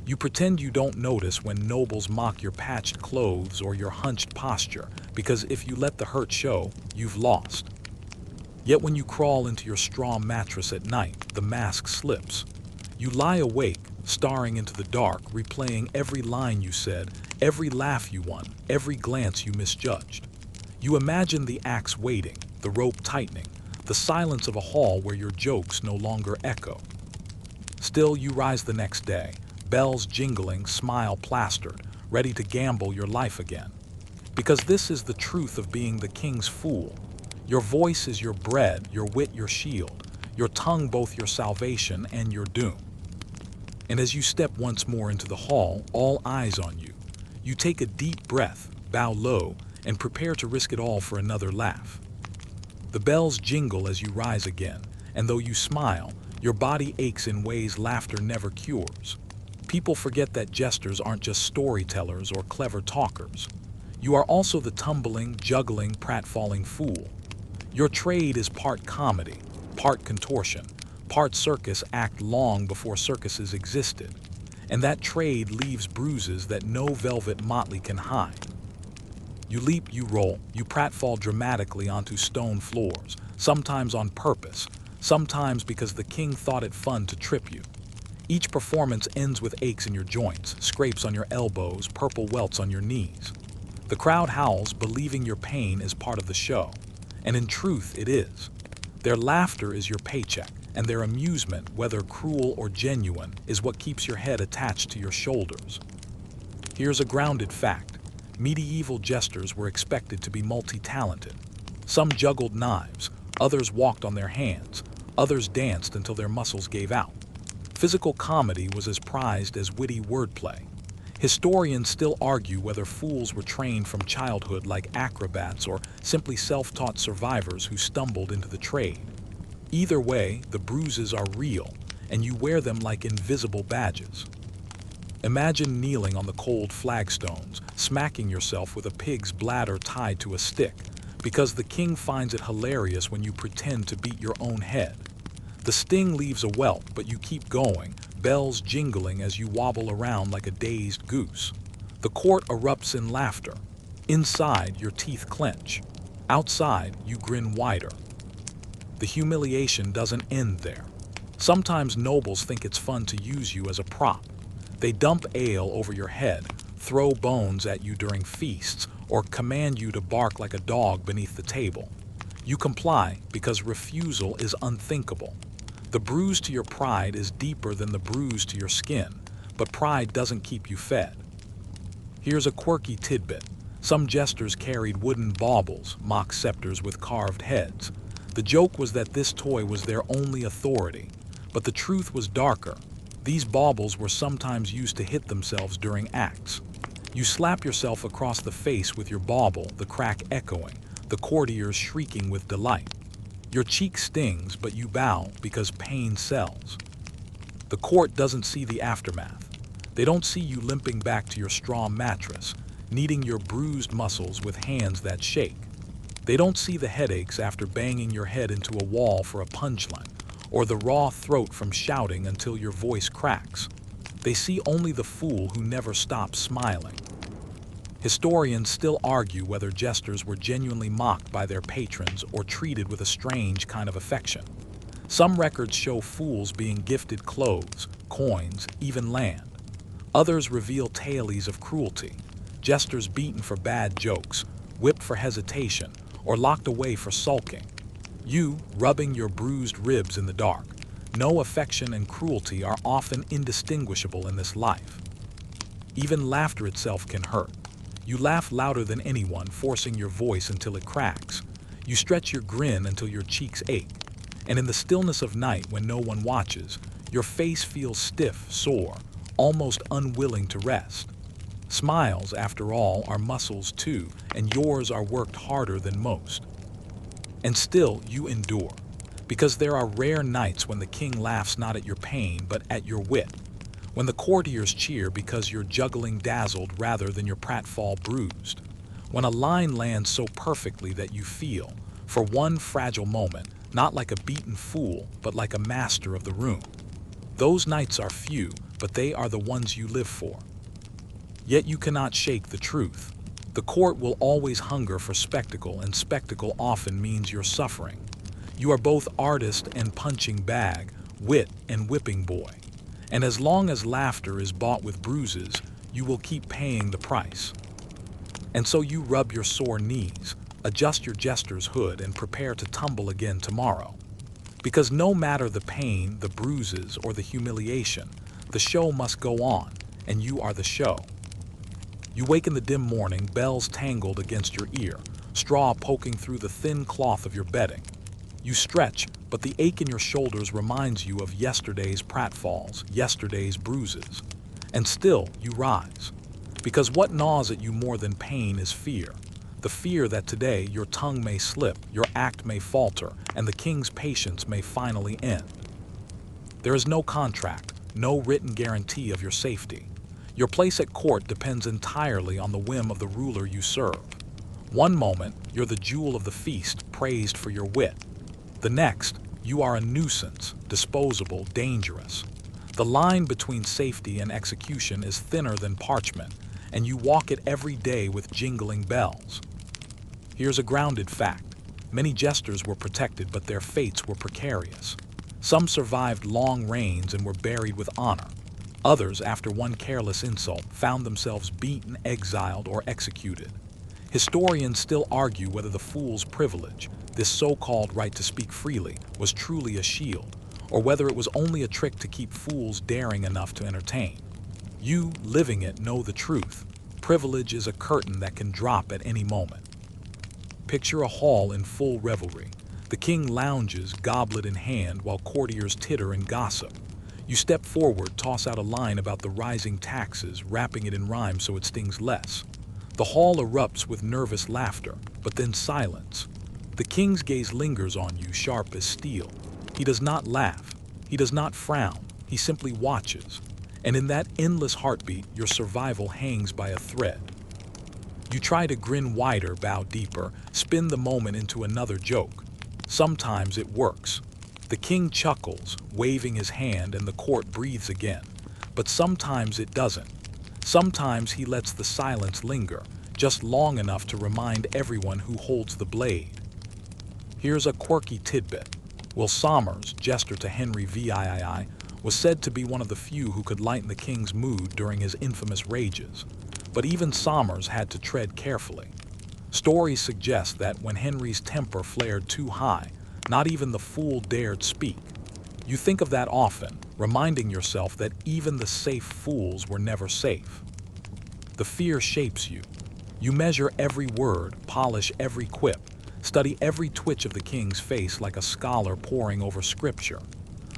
You pretend you don't notice when nobles mock your patched clothes or your hunched posture, because if you let the hurt show, you've lost. Yet when you crawl into your straw mattress at night, the mask slips. You lie awake, staring into the dark, replaying every line you said, every laugh you won, every glance you misjudged. You imagine the axe waiting, the rope tightening, the silence of a hall where your jokes no longer echo. Still, you rise the next day, bells jingling, smile plastered, ready to gamble your life again. Because this is the truth of being the king's fool. Your voice is your bread, your wit your shield, your tongue both your salvation and your doom. And as you step once more into the hall, all eyes on you, you take a deep breath, bow low, and prepare to risk it all for another laugh. The bells jingle as you rise again, and though you smile, your body aches in ways laughter never cures. People forget that jesters aren't just storytellers or clever talkers. You are also the tumbling, juggling, pratfalling fool. Your trade is part comedy, part contortion, part circus act long before circuses existed. And that trade leaves bruises that no velvet motley can hide. You leap, you roll, you pratfall dramatically onto stone floors, sometimes on purpose, sometimes because the king thought it fun to trip you. Each performance ends with aches in your joints, scrapes on your elbows, purple welts on your knees. The crowd howls, believing your pain is part of the show. And in truth, it is. Their laughter is your paycheck, and their amusement, whether cruel or genuine, is what keeps your head attached to your shoulders. Here's a grounded fact. Medieval jesters were expected to be multi-talented. Some juggled knives, others walked on their hands, others danced until their muscles gave out. Physical comedy was as prized as witty wordplay. Historians still argue whether fools were trained from childhood like acrobats or simply self-taught survivors who stumbled into the trade. Either way, the bruises are real, and you wear them like invisible badges. Imagine kneeling on the cold flagstones, smacking yourself with a pig's bladder tied to a stick, because the king finds it hilarious when you pretend to beat your own head. The sting leaves a welt, but you keep going, bells jingling as you wobble around like a dazed goose. The court erupts in laughter. Inside, your teeth clench. Outside, you grin wider. The humiliation doesn't end there. Sometimes nobles think it's fun to use you as a prop. They dump ale over your head, throw bones at you during feasts, or command you to bark like a dog beneath the table. You comply because refusal is unthinkable. The bruise to your pride is deeper than the bruise to your skin, but pride doesn't keep you fed. Here's a quirky tidbit. Some jesters carried wooden baubles, mock scepters with carved heads. The joke was that this toy was their only authority, but the truth was darker. These baubles were sometimes used to hit themselves during acts. You slap yourself across the face with your bauble, the crack echoing, the courtiers shrieking with delight. Your cheek stings, but you bow because pain sells. The court doesn't see the aftermath. They don't see you limping back to your straw mattress, kneading your bruised muscles with hands that shake. They don't see the headaches after banging your head into a wall for a punchline, or the raw throat from shouting until your voice cracks. They see only the fool who never stops smiling. Historians still argue whether jesters were genuinely mocked by their patrons or treated with a strange kind of affection. Some records show fools being gifted clothes, coins, even land. Others reveal tales of cruelty, jesters beaten for bad jokes, whipped for hesitation, or locked away for sulking. You, rubbing your bruised ribs in the dark, know affection and cruelty are often indistinguishable in this life. Even laughter itself can hurt. You laugh louder than anyone, forcing your voice until it cracks. You stretch your grin until your cheeks ache. And in the stillness of night, when no one watches, your face feels stiff, sore, almost unwilling to rest. Smiles, after all, are muscles too, and yours are worked harder than most. And still, you endure, because there are rare nights when the king laughs not at your pain, but at your wit. When the courtiers cheer because you're juggling dazzled rather than your pratfall bruised. When a line lands so perfectly that you feel, for one fragile moment, not like a beaten fool, but like a master of the room. Those nights are few, but they are the ones you live for. Yet you cannot shake the truth. The court will always hunger for spectacle, and spectacle often means you're suffering. You are both artist and punching bag, wit and whipping boy. And as long as laughter is bought with bruises, you will keep paying the price. And so you rub your sore knees, adjust your jester's hood, and prepare to tumble again tomorrow. Because no matter the pain, the bruises, or the humiliation, the show must go on, and you are the show. You wake in the dim morning, bells tangled against your ear, straw poking through the thin cloth of your bedding. You stretch, but the ache in your shoulders reminds you of yesterday's pratfalls, yesterday's bruises. And still, you rise. Because what gnaws at you more than pain is fear. The fear that today your tongue may slip, your act may falter, and the king's patience may finally end. There is no contract, no written guarantee of your safety. Your place at court depends entirely on the whim of the ruler you serve. One moment, you're the jewel of the feast, praised for your wit. The next, you are a nuisance, disposable, dangerous. The line between safety and execution is thinner than parchment, and you walk it every day with jingling bells. Here's a grounded fact. Many jesters were protected, but their fates were precarious. Some survived long reigns and were buried with honor. Others, after one careless insult, found themselves beaten, exiled, or executed. Historians still argue whether the fool's privilege, this so-called right to speak freely, was truly a shield, or whether it was only a trick to keep fools daring enough to entertain. You, living it, know the truth. Privilege is a curtain that can drop at any moment. Picture a hall in full revelry. The king lounges, goblet in hand, while courtiers titter and gossip. You step forward, toss out a line about the rising taxes, wrapping it in rhyme so it stings less. The hall erupts with nervous laughter, but then silence. The king's gaze lingers on you, sharp as steel. He does not laugh. He does not frown. He simply watches. And in that endless heartbeat, your survival hangs by a thread. You try to grin wider, bow deeper, spin the moment into another joke. Sometimes it works. The king chuckles, waving his hand, and the court breathes again. But sometimes it doesn't. Sometimes he lets the silence linger, just long enough to remind everyone who holds the blade. Here's a quirky tidbit. Will Somers, jester to Henry VIII, was said to be one of the few who could lighten the king's mood during his infamous rages. But even Somers had to tread carefully. Stories suggest that when Henry's temper flared too high, not even the fool dared speak. You think of that often, reminding yourself that even the safe fools were never safe. The fear shapes you. You measure every word, polish every quip, study every twitch of the king's face like a scholar poring over scripture.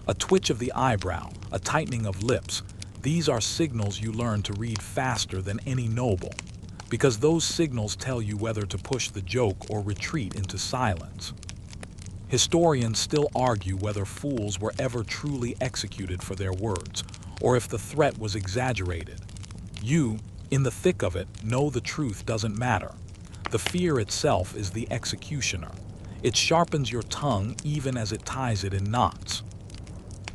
A twitch of the eyebrow, a tightening of lips, these are signals you learn to read faster than any noble, because those signals tell you whether to push the joke or retreat into silence. Historians still argue whether fools were ever truly executed for their words, or if the threat was exaggerated. You, in the thick of it, know the truth doesn't matter. The fear itself is the executioner. It sharpens your tongue even as it ties it in knots.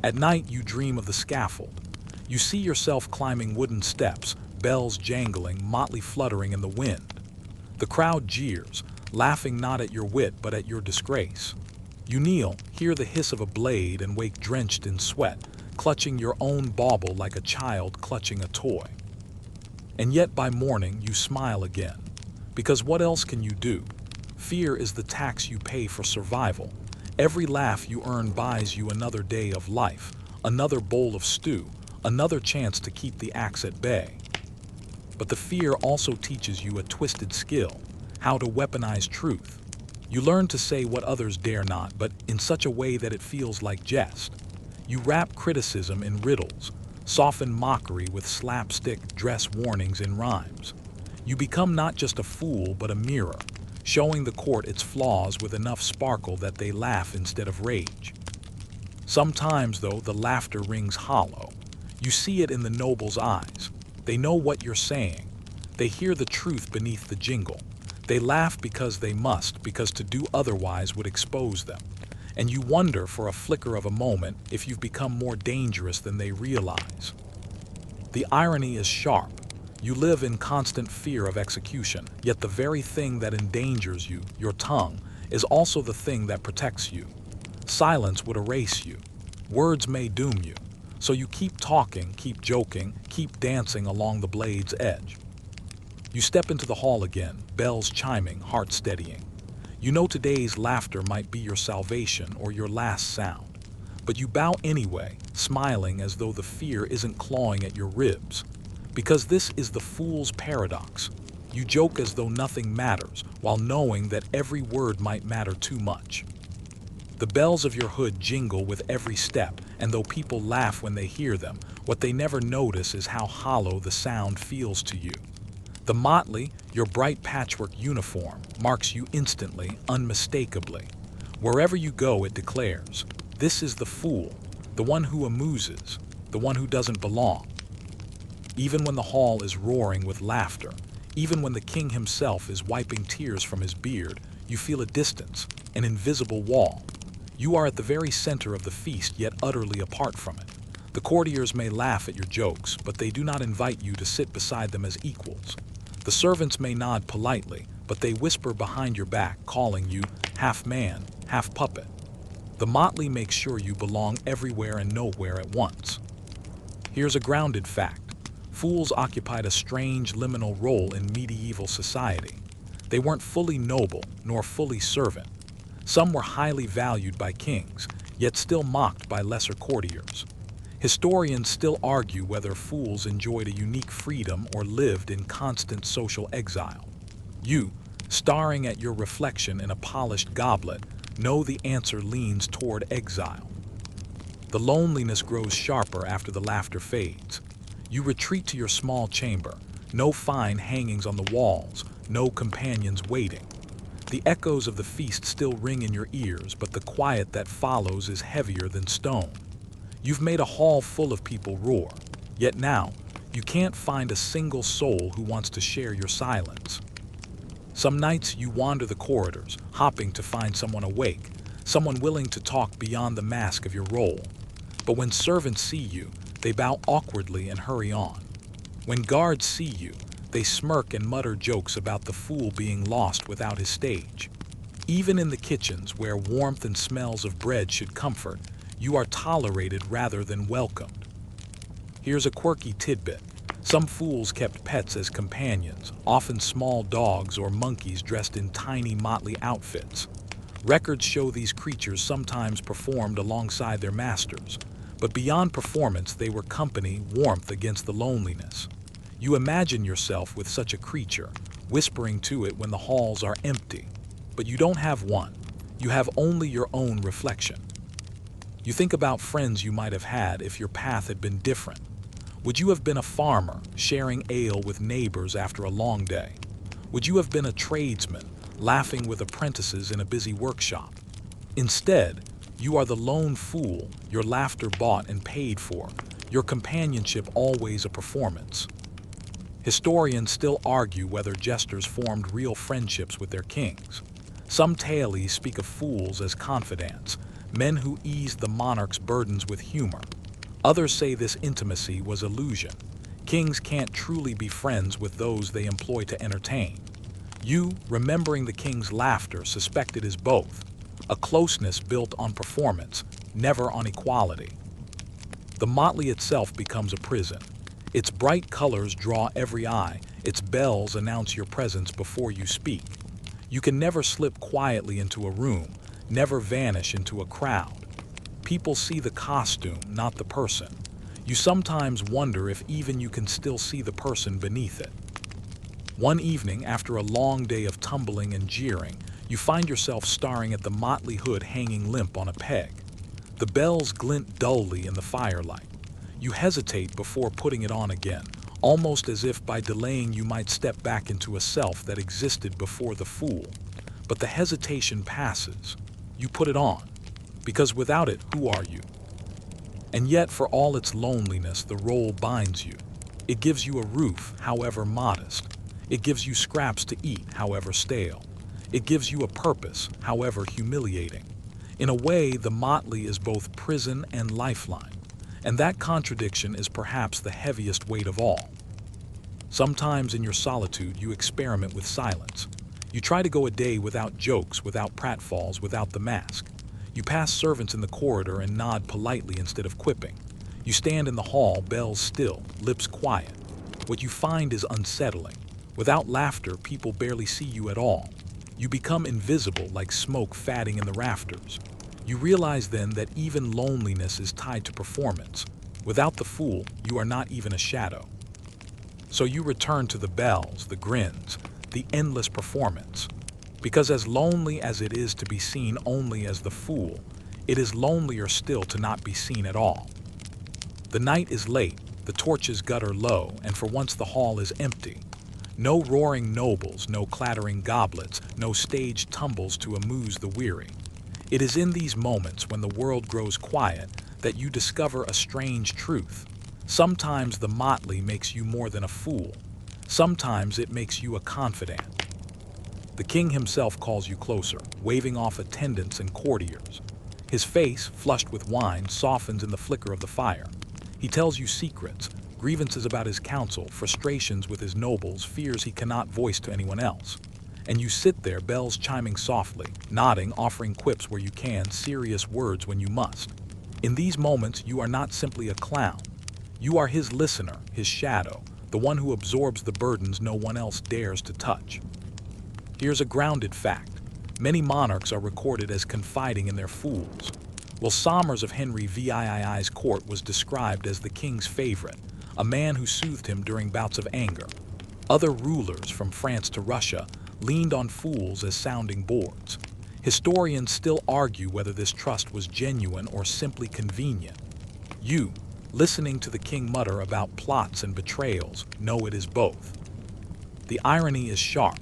At night you dream of the scaffold. You see yourself climbing wooden steps, bells jangling, motley fluttering in the wind. The crowd jeers, laughing not at your wit but at your disgrace. You kneel, hear the hiss of a blade, and wake drenched in sweat, clutching your own bauble like a child clutching a toy. And yet by morning you smile again, because what else can you do? Fear is the tax you pay for survival. Every laugh you earn buys you another day of life, another bowl of stew, another chance to keep the axe at bay. But the fear also teaches you a twisted skill, how to weaponize truth. You learn to say what others dare not, but in such a way that it feels like jest. You wrap criticism in riddles, soften mockery with slapstick dress warnings in rhymes. You become not just a fool, but a mirror, showing the court its flaws with enough sparkle that they laugh instead of rage. Sometimes, though, the laughter rings hollow. You see it in the noble's eyes. They know what you're saying. They hear the truth beneath the jingle. They laugh because they must, because to do otherwise would expose them. And you wonder for a flicker of a moment if you've become more dangerous than they realize. The irony is sharp. You live in constant fear of execution, yet the very thing that endangers you, your tongue, is also the thing that protects you. Silence would erase you. Words may doom you. So you keep talking, keep joking, keep dancing along the blade's edge. You step into the hall again, bells chiming, heart steadying. You know today's laughter might be your salvation or your last sound. But you bow anyway, smiling as though the fear isn't clawing at your ribs. Because this is the fool's paradox. You joke as though nothing matters, while knowing that every word might matter too much. The bells of your hood jingle with every step, and though people laugh when they hear them, what they never notice is how hollow the sound feels to you. The motley, your bright patchwork uniform, marks you instantly, unmistakably. Wherever you go, it declares, this is the fool, the one who amuses, the one who doesn't belong. Even when the hall is roaring with laughter, even when the king himself is wiping tears from his beard, you feel a distance, an invisible wall. You are at the very center of the feast, yet utterly apart from it. The courtiers may laugh at your jokes, but they do not invite you to sit beside them as equals. The servants may nod politely, but they whisper behind your back, calling you half man, half puppet. The motley makes sure you belong everywhere and nowhere at once. Here's a grounded fact. Fools occupied a strange liminal role in medieval society. They weren't fully noble, nor fully servant. Some were highly valued by kings, yet still mocked by lesser courtiers. Historians still argue whether fools enjoyed a unique freedom or lived in constant social exile. You, staring at your reflection in a polished goblet, know the answer leans toward exile. The loneliness grows sharper after the laughter fades. You retreat to your small chamber, no fine hangings on the walls, no companions waiting. The echoes of the feast still ring in your ears, but the quiet that follows is heavier than stone. You've made a hall full of people roar, yet now you can't find a single soul who wants to share your silence. Some nights you wander the corridors, hopping to find someone awake, someone willing to talk beyond the mask of your role. But when servants see you, they bow awkwardly and hurry on. When guards see you, they smirk and mutter jokes about the fool being lost without his stage. Even in the kitchens, where warmth and smells of bread should comfort, you are tolerated rather than welcomed. Here's a quirky tidbit. Some fools kept pets as companions, often small dogs or monkeys dressed in tiny motley outfits. Records show these creatures sometimes performed alongside their masters, but beyond performance they were company, warmth against the loneliness. You imagine yourself with such a creature, whispering to it when the halls are empty. But you don't have one. You have only your own reflection. You think about friends you might have had if your path had been different. Would you have been a farmer, sharing ale with neighbors after a long day? Would you have been a tradesman, laughing with apprentices in a busy workshop? Instead, you are the lone fool, your laughter bought and paid for, your companionship always a performance. Historians still argue whether jesters formed real friendships with their kings. Some tales speak of fools as confidants, men who eased the monarch's burdens with humor. Others say this intimacy was illusion. Kings can't truly be friends with those they employ to entertain. You, remembering the king's laughter, suspect it is both, a closeness built on performance, never on equality. The motley itself becomes a prison. Its bright colors draw every eye, its bells announce your presence before you speak. You can never slip quietly into a room, never vanish into a crowd. People see the costume, not the person. You sometimes wonder if even you can still see the person beneath it. One evening, after a long day of tumbling and jeering, you find yourself staring at the motley hood hanging limp on a peg. The bells glint dully in the firelight. You hesitate before putting it on again, almost as if by delaying you might step back into a self that existed before the fool. But the hesitation passes. You put it on, because without it, who are you? And yet, for all its loneliness, the role binds you. It gives you a roof, however modest. It gives you scraps to eat, however stale. It gives you a purpose, however humiliating. In a way, the motley is both prison and lifeline, and that contradiction is perhaps the heaviest weight of all. Sometimes in your solitude, you experiment with silence. You try to go a day without jokes, without pratfalls, without the mask. You pass servants in the corridor and nod politely instead of quipping. You stand in the hall, bells still, lips quiet. What you find is unsettling. Without laughter, people barely see you at all. You become invisible, like smoke fatting in the rafters. You realize then that even loneliness is tied to performance. Without the fool, you are not even a shadow. So you return to the bells, the grins, the endless performance. Because as lonely as it is to be seen only as the fool, it is lonelier still to not be seen at all. The night is late, the torches gutter low, and for once the hall is empty. No roaring nobles, no clattering goblets, no staged tumbles to amuse the weary. It is in these moments when the world grows quiet that you discover a strange truth. Sometimes the motley makes you more than a fool. Sometimes it makes you a confidant. The king himself calls you closer, waving off attendants and courtiers. His face, flushed with wine, softens in the flicker of the fire. He tells you secrets, grievances about his council, frustrations with his nobles, fears he cannot voice to anyone else. And you sit there, bells chiming softly, nodding, offering quips where you can, serious words when you must. In these moments, you are not simply a clown. You are his listener, his shadow, the one who absorbs the burdens no one else dares to touch. Here's a grounded fact. Many monarchs are recorded as confiding in their fools. Well, Somers of Henry VII's court was described as the king's favorite, a man who soothed him during bouts of anger. Other rulers, from France to Russia, leaned on fools as sounding boards. Historians still argue whether this trust was genuine or simply convenient. You, listening to the king mutter about plots and betrayals, know it is both. The irony is sharp.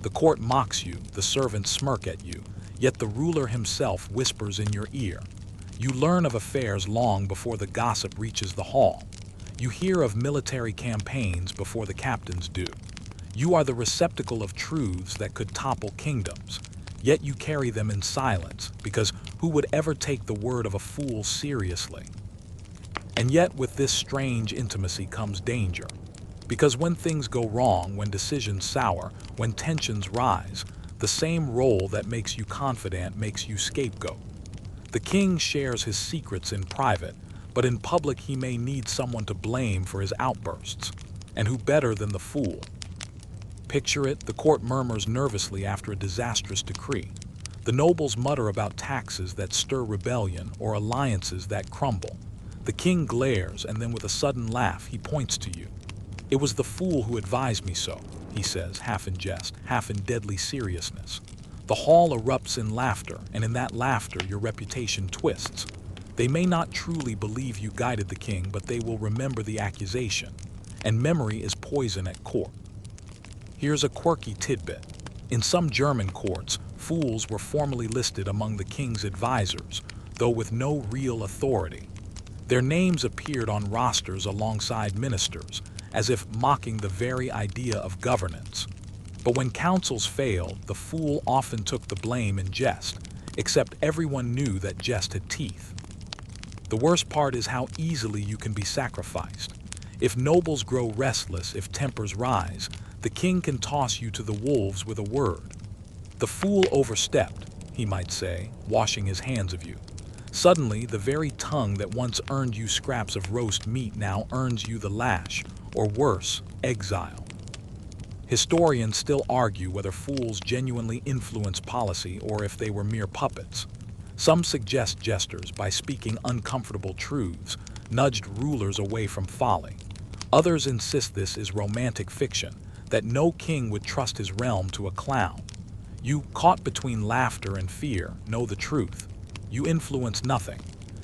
The court mocks you, the servants smirk at you, yet the ruler himself whispers in your ear. You learn of affairs long before the gossip reaches the hall. You hear of military campaigns before the captains do. You are the receptacle of truths that could topple kingdoms, yet you carry them in silence, because who would ever take the word of a fool seriously? And yet with this strange intimacy comes danger. Because when things go wrong, when decisions sour, when tensions rise, the same role that makes you confidant makes you scapegoat. The king shares his secrets in private, but in public he may need someone to blame for his outbursts. And who better than the fool? Picture it, the court murmurs nervously after a disastrous decree. The nobles mutter about taxes that stir rebellion or alliances that crumble. The king glares, and then with a sudden laugh he points to you. "It was the fool who advised me so," he says, half in jest, half in deadly seriousness. The hall erupts in laughter, and in that laughter your reputation twists. They may not truly believe you guided the king, but they will remember the accusation. And memory is poison at court. Here's a quirky tidbit. In some German courts, fools were formally listed among the king's advisors, though with no real authority. Their names appeared on rosters alongside ministers, as if mocking the very idea of governance. But when counsels failed, the fool often took the blame in jest, except everyone knew that jest had teeth. The worst part is how easily you can be sacrificed. If nobles grow restless, if tempers rise, the king can toss you to the wolves with a word. The fool overstepped, he might say, washing his hands of you. Suddenly, the very tongue that once earned you scraps of roast meat now earns you the lash, or worse, exile. Historians still argue whether fools genuinely influence policy or if they were mere puppets. Some suggest jesters, by speaking uncomfortable truths, nudged rulers away from folly. Others insist this is romantic fiction, that no king would trust his realm to a clown. You, caught between laughter and fear, know the truth. You influence nothing.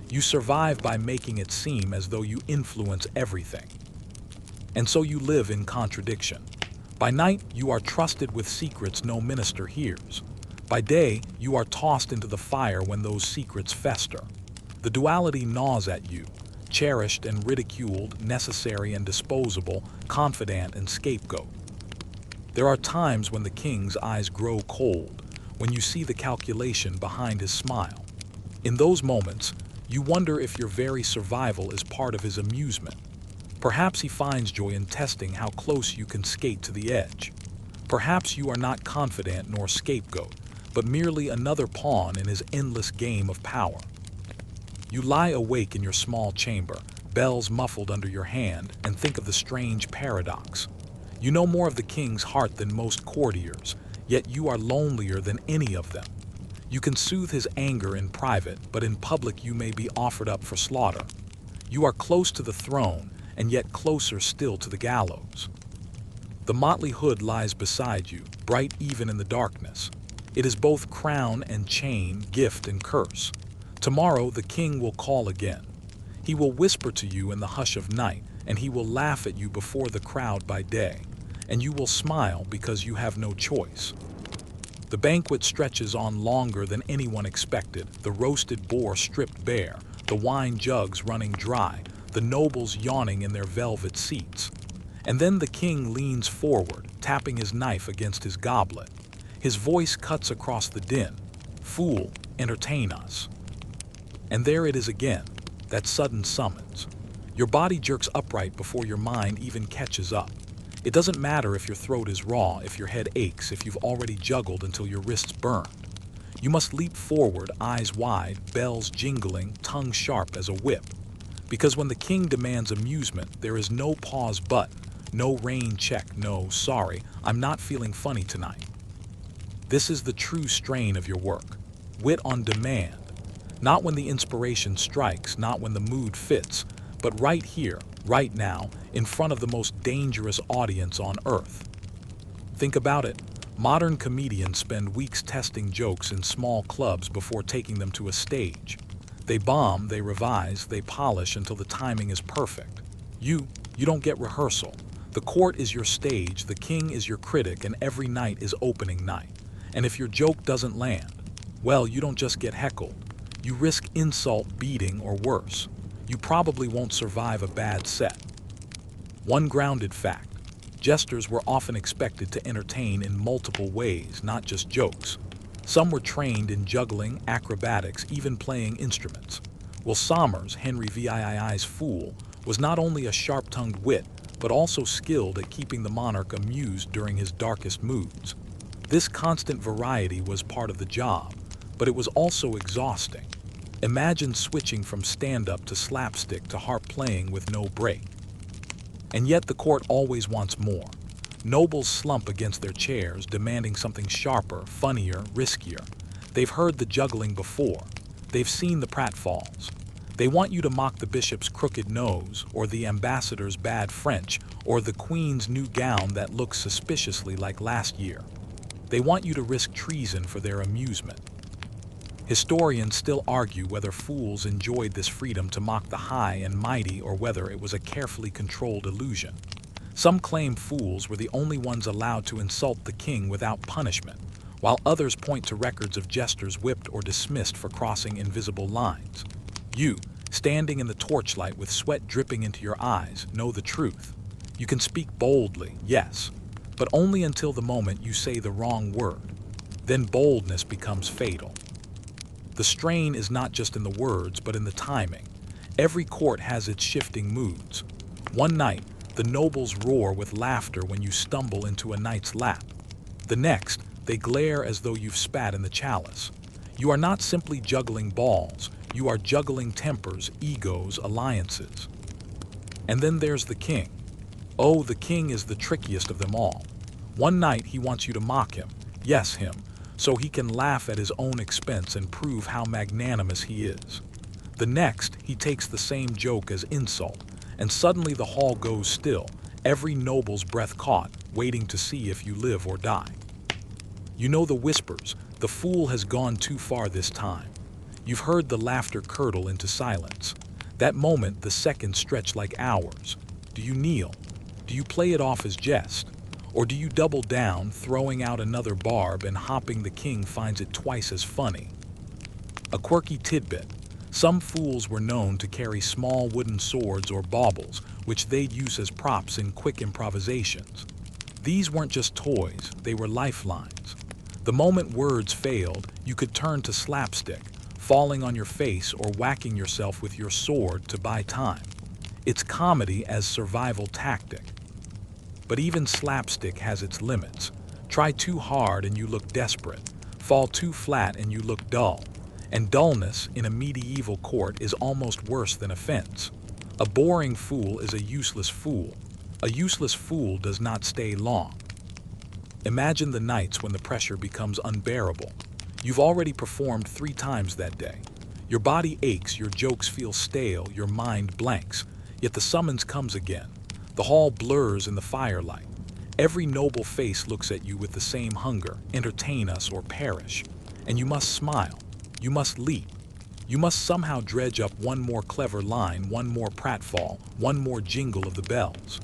You survive by making it seem as though you influence everything. And so you live in contradiction. By night, you are trusted with secrets no minister hears. By day, you are tossed into the fire when those secrets fester. The duality gnaws at you, cherished and ridiculed, necessary and disposable, confidant and scapegoat. There are times when the king's eyes grow cold, when you see the calculation behind his smile. In those moments, you wonder if your very survival is part of his amusement. Perhaps he finds joy in testing how close you can skate to the edge. Perhaps you are not confidant nor scapegoat, but merely another pawn in his endless game of power. You lie awake in your small chamber, bells muffled under your hand, and think of the strange paradox. You know more of the king's heart than most courtiers, yet you are lonelier than any of them. You can soothe his anger in private, but in public you may be offered up for slaughter. You are close to the throne, and yet closer still to the gallows. The motley hood lies beside you, bright even in the darkness. It is both crown and chain, gift and curse. Tomorrow the king will call again. He will whisper to you in the hush of night, and he will laugh at you before the crowd by day, and you will smile because you have no choice. The banquet stretches on longer than anyone expected, the roasted boar stripped bare, the wine jugs running dry, the nobles yawning in their velvet seats. And then the king leans forward, tapping his knife against his goblet. His voice cuts across the din. Fool, entertain us. And there it is again, that sudden summons. Your body jerks upright before your mind even catches up. It doesn't matter if your throat is raw, if your head aches, if you've already juggled until your wrists burn. You must leap forward, eyes wide, bells jingling, tongue sharp as a whip. Because when the king demands amusement, there is no pause button, no rain check, no, sorry, I'm not feeling funny tonight. This is the true strain of your work. Wit on demand. Not when the inspiration strikes, not when the mood fits, but right here, right now, in front of the most dangerous audience on earth. Think about it. Modern comedians spend weeks testing jokes in small clubs before taking them to a stage. They bomb, they revise, they polish until the timing is perfect. You don't get rehearsal. The court is your stage, the king is your critic, and every night is opening night. And if your joke doesn't land, well, you don't just get heckled. You risk insult, beating, or worse. You probably won't survive a bad set. One grounded fact: jesters were often expected to entertain in multiple ways, not just jokes. Some were trained in juggling, acrobatics, even playing instruments. Well, Somers, Henry VII's fool, was not only a sharp-tongued wit, but also skilled at keeping the monarch amused during his darkest moods. This constant variety was part of the job, but it was also exhausting. Imagine switching from stand-up to slapstick to harp playing with no break. And yet the court always wants more. Nobles slump against their chairs, demanding something sharper, funnier, riskier. They've heard the juggling before. They've seen the pratfalls. They want you to mock the bishop's crooked nose, or the ambassador's bad French, or the queen's new gown that looks suspiciously like last year. They want you to risk treason for their amusement. Historians still argue whether fools enjoyed this freedom to mock the high and mighty or whether it was a carefully controlled illusion. Some claim fools were the only ones allowed to insult the king without punishment, while others point to records of jesters whipped or dismissed for crossing invisible lines. You, standing in the torchlight with sweat dripping into your eyes, know the truth. You can speak boldly, yes, but only until the moment you say the wrong word. Then boldness becomes fatal. The strain is not just in the words, but in the timing. Every court has its shifting moods. One night, the nobles roar with laughter when you stumble into a knight's lap. The next, they glare as though you've spat in the chalice. You are not simply juggling balls, you are juggling tempers, egos, alliances. And then there's the king. Oh, the king is the trickiest of them all. One night he wants you to mock him, yes him, so he can laugh at his own expense and prove how magnanimous he is. The next, he takes the same joke as insult, and suddenly the hall goes still, every noble's breath caught, waiting to see if you live or die. You know the whispers, the fool has gone too far this time. You've heard the laughter curdle into silence. That moment, the seconds stretch like hours. Do you kneel? Do you play it off as jest? Or do you double down, throwing out another barb and hopping the king finds it twice as funny? A quirky tidbit. Some fools were known to carry small wooden swords or baubles, which they'd use as props in quick improvisations. These weren't just toys, they were lifelines. The moment words failed, you could turn to slapstick, falling on your face or whacking yourself with your sword to buy time. It's comedy as survival tactic. But even slapstick has its limits. Try too hard and you look desperate. Fall too flat and you look dull. And dullness in a medieval court is almost worse than offense. A boring fool is a useless fool. A useless fool does not stay long. Imagine the nights when the pressure becomes unbearable. You've already performed 3 times that day. Your body aches, your jokes feel stale, your mind blanks. Yet the summons comes again. The hall blurs in the firelight. Every noble face looks at you with the same hunger, entertain us or perish. And you must smile. You must leap. You must somehow dredge up one more clever line, one more pratfall, one more jingle of the bells.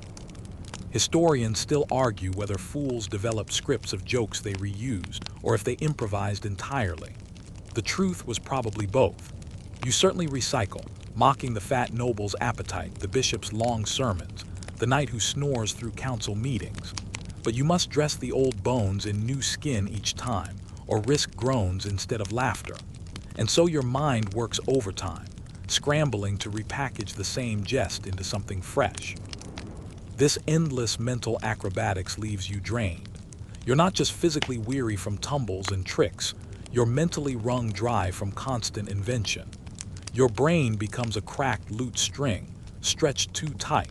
Historians still argue whether fools developed scripts of jokes they reused or if they improvised entirely. The truth was probably both. You certainly recycle, mocking the fat noble's appetite, the bishop's long sermons, the knight who snores through council meetings. But you must dress the old bones in new skin each time, or risk groans instead of laughter. And so your mind works overtime, scrambling to repackage the same jest into something fresh. This endless mental acrobatics leaves you drained. You're not just physically weary from tumbles and tricks, you're mentally wrung dry from constant invention. Your brain becomes a cracked lute string, stretched too tight.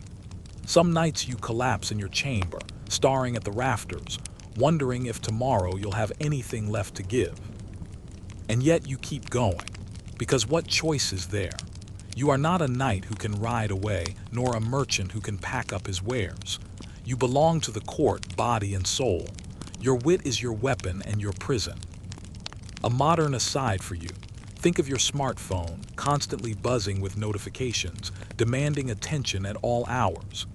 Some nights you collapse in your chamber, staring at the rafters, wondering if tomorrow you'll have anything left to give. And yet you keep going, because what choice is there? You are not a knight who can ride away, nor a merchant who can pack up his wares. You belong to the court, body and soul. Your wit is your weapon and your prison. A modern aside for you. Think of your smartphone, constantly buzzing with notifications, demanding attention at all hours.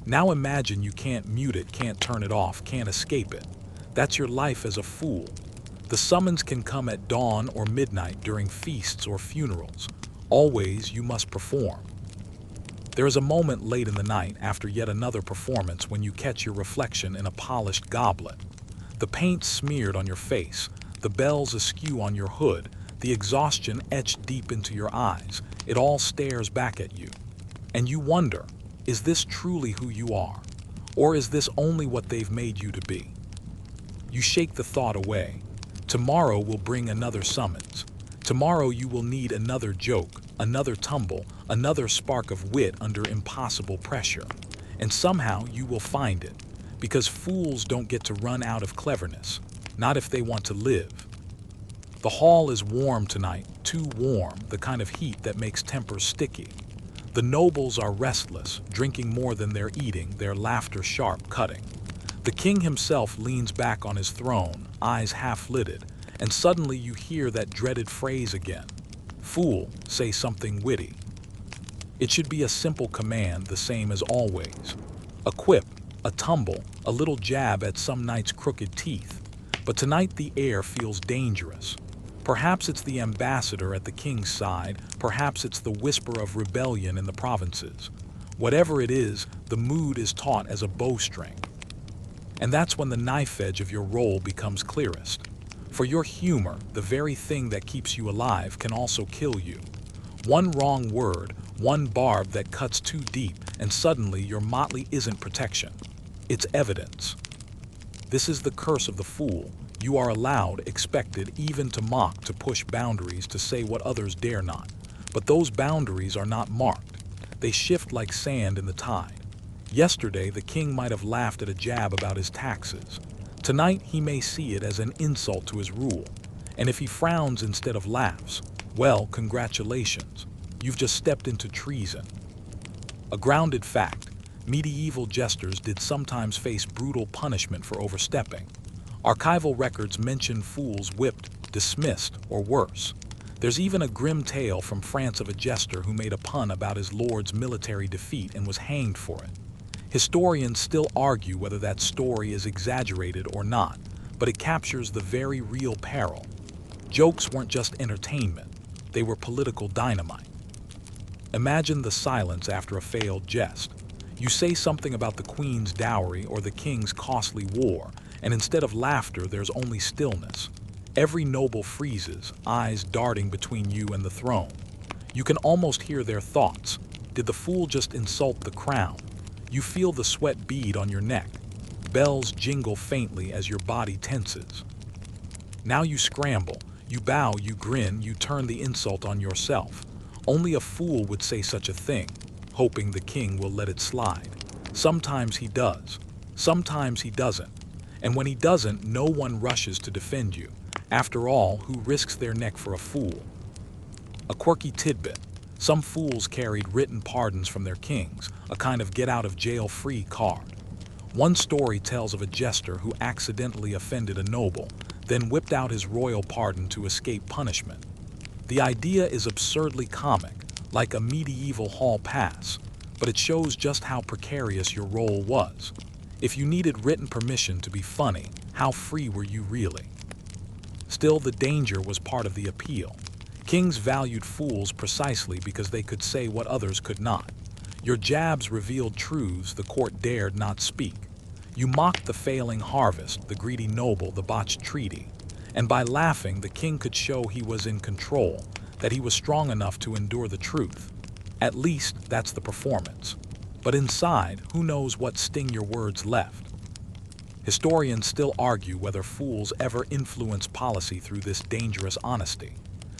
Now imagine you can't mute it, can't turn it off, can't escape it. That's your life as a fool. The summons can come at dawn or midnight during feasts or funerals. Always you must perform. There is a moment late in the night after yet another performance when you catch your reflection in a polished goblet. The paint smeared on your face, the bells askew on your hood, the exhaustion etched deep into your eyes. It all stares back at you. And you wonder, is this truly who you are? Or is this only what they've made you to be? You shake the thought away. Tomorrow will bring another summons. Tomorrow you will need another joke, another tumble, another spark of wit under impossible pressure. And somehow you will find it, because fools don't get to run out of cleverness, not if they want to live. The hall is warm tonight, too warm, the kind of heat that makes tempers sticky. The nobles are restless, drinking more than they're eating, their laughter sharp, cutting. The king himself leans back on his throne, eyes half-lidded, and suddenly you hear that dreaded phrase again. Fool, say something witty. It should be a simple command, the same as always. A quip, a tumble, a little jab at some knight's crooked teeth. But tonight the air feels dangerous. Perhaps it's the ambassador at the king's side, perhaps it's the whisper of rebellion in the provinces. Whatever it is, the mood is taut as a bowstring. And that's when the knife edge of your role becomes clearest. For your humor, the very thing that keeps you alive, can also kill you. One wrong word, One barb that cuts too deep, and suddenly your motley isn't protection. It's evidence. This is the curse of the fool. You are allowed, expected, even to mock, to push boundaries, to say what others dare not. But those boundaries are not marked. They shift like sand in the tide. Yesterday, the king might have laughed at a jab about his taxes. Tonight, he may see it as an insult to his rule. And if he frowns instead of laughs, well, congratulations. You've just stepped into treason. A grounded fact: medieval jesters did sometimes face brutal punishment for overstepping. Archival records mention fools whipped, dismissed, or worse. There's even a grim tale from France of a jester who made a pun about his lord's military defeat and was hanged for it. Historians still argue whether that story is exaggerated or not, but it captures the very real peril. Jokes weren't just entertainment, they were political dynamite. Imagine the silence after a failed jest. You say something about the queen's dowry or the king's costly war, and instead of laughter, there's only stillness. Every noble freezes, eyes darting between you and the throne. You can almost hear their thoughts. Did the fool just insult the crown? You feel the sweat bead on your neck. Bells jingle faintly as your body tenses. Now you scramble, you bow, you grin, you turn the insult on yourself. Only a fool would say such a thing, hoping the king will let it slide. Sometimes he does, sometimes he doesn't. And when he doesn't, no one rushes to defend you. After all, who risks their neck for a fool? A quirky tidbit: some fools carried written pardons from their kings, a kind of get-out-of-jail-free card. One story tells of a jester who accidentally offended a noble, then whipped out his royal pardon to escape punishment. The idea is absurdly comic, like a medieval hall pass, but it shows just how precarious your role was. If you needed written permission to be funny, how free were you really? Still, the danger was part of the appeal. Kings valued fools precisely because they could say what others could not. Your jabs revealed truths the court dared not speak. You mocked the failing harvest, the greedy noble, the botched treaty. And by laughing, the king could show he was in control, that he was strong enough to endure the truth. At least, that's the performance. But inside, who knows what sting your words left? Historians still argue whether fools ever influenced policy through this dangerous honesty.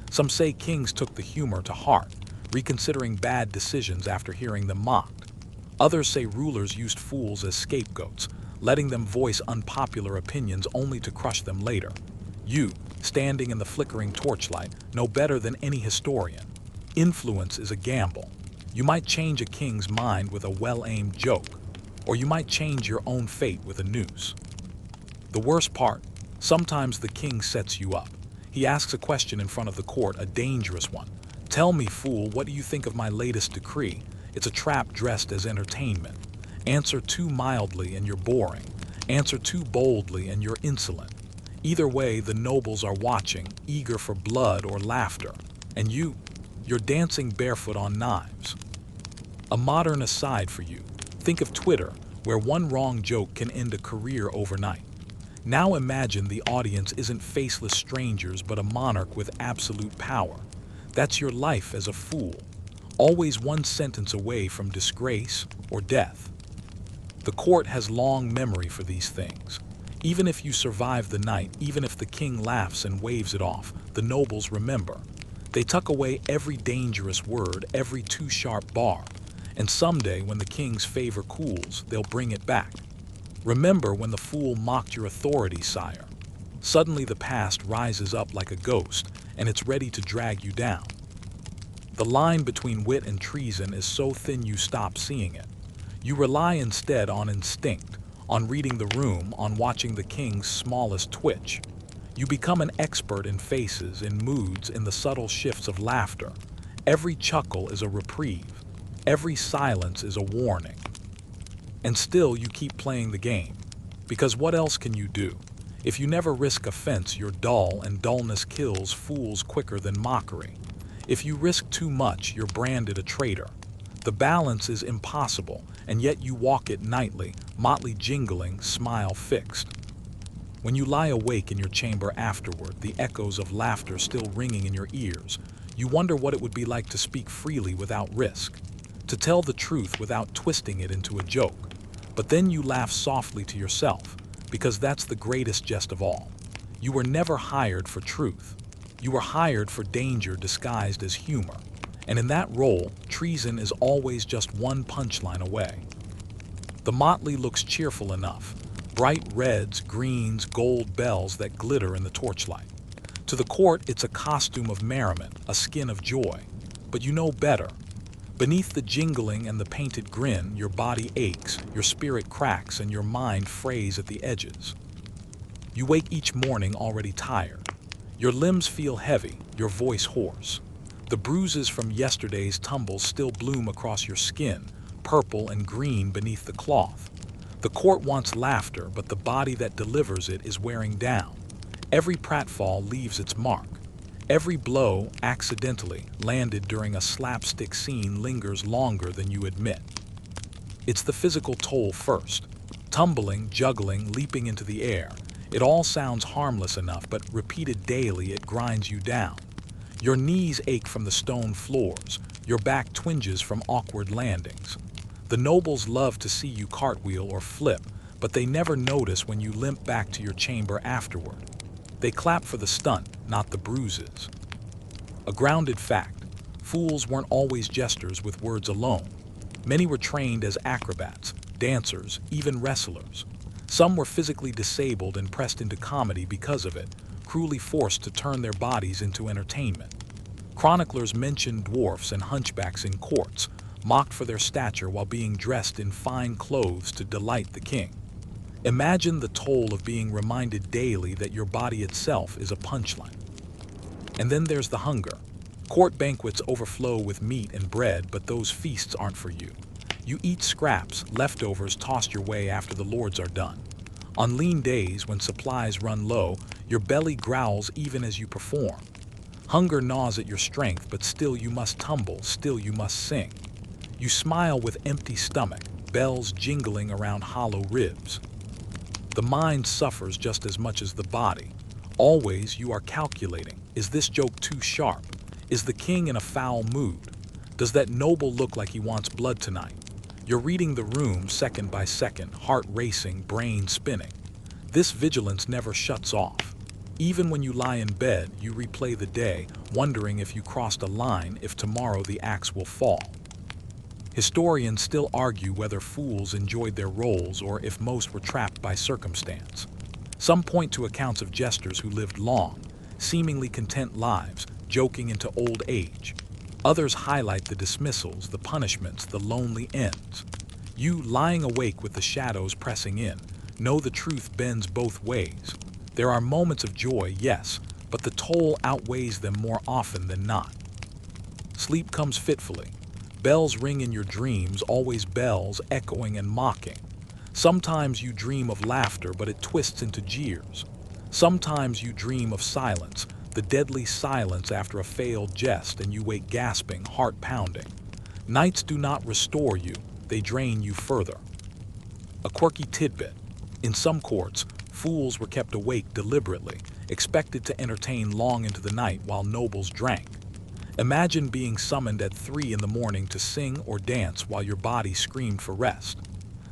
Some say kings took the humor to heart, reconsidering bad decisions after hearing them mocked. Others say rulers used fools as scapegoats, letting them voice unpopular opinions only to crush them later. You, standing in the flickering torchlight, know better than any historian. Influence is a gamble. You might change a king's mind with a well-aimed joke, or you might change your own fate with a noose. The worst part: sometimes the king sets you up. He asks a question in front of the court, a dangerous one. "Tell me, fool, what do you think of my latest decree?" It's a trap dressed as entertainment. Answer too mildly and you're boring. Answer too boldly and you're insolent. Either way, the nobles are watching, eager for blood or laughter. And you're dancing barefoot on knives. A modern aside for you: think of Twitter, where one wrong joke can end a career overnight. Now imagine the audience isn't faceless strangers but a monarch with absolute power. That's your life as a fool, always one sentence away from disgrace or death. The court has long memory for these things. Even if you survive the night, even if the king laughs and waves it off, the nobles remember. They tuck away every dangerous word, every too sharp barb. And someday, when the king's favor cools, they'll bring it back. Remember when the fool mocked your authority, sire. Suddenly the past rises up like a ghost, and it's ready to drag you down. The line between wit and treason is so thin you stop seeing it. You rely instead on instinct, on reading the room, on watching the king's smallest twitch. You become an expert in faces, in moods, in the subtle shifts of laughter. Every chuckle is a reprieve. Every silence is a warning. And still you keep playing the game. Because what else can you do? If you never risk offense, you're dull, and dullness kills fools quicker than mockery. If you risk too much, you're branded a traitor. The balance is impossible, and yet you walk it nightly, motley jingling, smile fixed. When you lie awake in your chamber afterward, the echoes of laughter still ringing in your ears, You wonder what it would be like to speak freely without risk, to tell the truth without twisting it into a joke. But then you laugh softly to yourself, because that's the greatest jest of all. You were never hired for truth. You were hired for danger disguised as humor. And in that role, treason is always just one punchline away. The motley looks cheerful enough. Bright reds, greens, gold bells that glitter in the torchlight. To the court, it's a costume of merriment, a skin of joy. But you know better. Beneath the jingling and the painted grin, your body aches, your spirit cracks, and your mind frays at the edges. You wake each morning already tired. Your limbs feel heavy, your voice hoarse. The bruises from yesterday's tumbles still bloom across your skin, purple and green beneath the cloth. The court wants laughter, but the body that delivers it is wearing down. Every pratfall leaves its mark. Every blow, accidentally landed during a slapstick scene, lingers longer than you admit. It's the physical toll first. Tumbling, juggling, leaping into the air. It all sounds harmless enough, but repeated daily, it grinds you down. Your knees ache from the stone floors. Your back twinges from awkward landings. The nobles love to see you cartwheel or flip, but they never notice when you limp back to your chamber afterward. They clap for the stunt, not the bruises. A grounded fact: fools weren't always jesters with words alone. Many were trained as acrobats, dancers, even wrestlers. Some were physically disabled and pressed into comedy because of it, cruelly forced to turn their bodies into entertainment. Chroniclers mention dwarfs and hunchbacks in courts, mocked for their stature while being dressed in fine clothes to delight the king. Imagine the toll of being reminded daily that your body itself is a punchline. And then there's the hunger. Court banquets overflow with meat and bread, but those feasts aren't for you. You eat scraps, leftovers tossed your way after the lords are done. On lean days, when supplies run low, your belly growls even as you perform. Hunger gnaws at your strength, but still you must tumble, still you must sing. You smile with empty stomach, bells jingling around hollow ribs. The mind suffers just as much as the body. Always you are calculating. Is this joke too sharp? Is the king in a foul mood? Does that noble look like he wants blood tonight? You're reading the room second by second, heart racing, brain spinning. This vigilance never shuts off. Even when you lie in bed, you replay the day, wondering if you crossed a line, if tomorrow the axe will fall. Historians still argue whether fools enjoyed their roles or if most were trapped by circumstance. Some point to accounts of jesters who lived long, seemingly content lives, joking into old age. Others highlight the dismissals, the punishments, the lonely ends. You, lying awake with the shadows pressing in, know the truth bends both ways. There are moments of joy, yes, but the toll outweighs them more often than not. Sleep comes fitfully. Bells ring in your dreams, always bells, echoing and mocking. Sometimes you dream of laughter, but it twists into jeers. Sometimes you dream of silence, the deadly silence after a failed jest, and you wake gasping, heart pounding. Nights do not restore you, they drain you further. A quirky tidbit: in some courts, fools were kept awake deliberately, expected to entertain long into the night while nobles drank. Imagine being summoned at 3 in the morning to sing or dance while your body screamed for rest.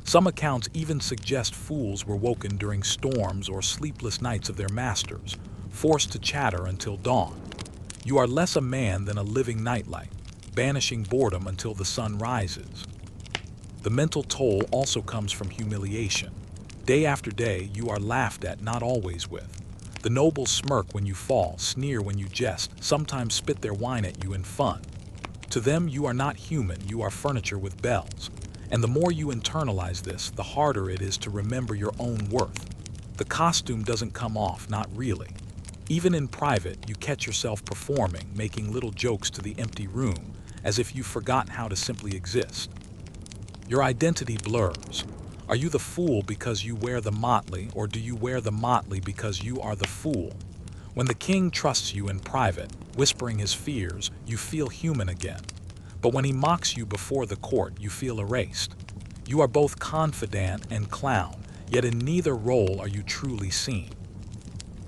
Some accounts even suggest fools were woken during storms or sleepless nights of their masters, forced to chatter until dawn. You are less a man than a living nightlight, banishing boredom until the sun rises. The mental toll also comes from humiliation. Day after day, you are laughed at, not always with. The nobles smirk when you fall, sneer when you jest, sometimes spit their wine at you in fun. To them, you are not human, you are furniture with bells. And the more you internalize this, the harder it is to remember your own worth. The costume doesn't come off, not really. Even in private, you catch yourself performing, making little jokes to the empty room, as if you've forgotten how to simply exist. Your identity blurs. Are you the fool because you wear the motley, or do you wear the motley because you are the fool? When the king trusts you in private, whispering his fears, you feel human again. But when he mocks you before the court, you feel erased. You are both confidant and clown, yet in neither role are you truly seen.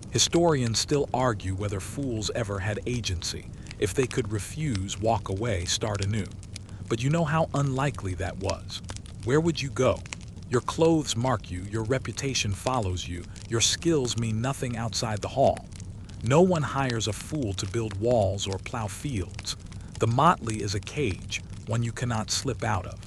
Historians still argue whether fools ever had agency. If they could refuse, walk away, start anew. But you know how unlikely that was. Where would you go? Your clothes mark you, your reputation follows you, your skills mean nothing outside the hall. No one hires a fool to build walls or plow fields. The motley is a cage, one you cannot slip out of.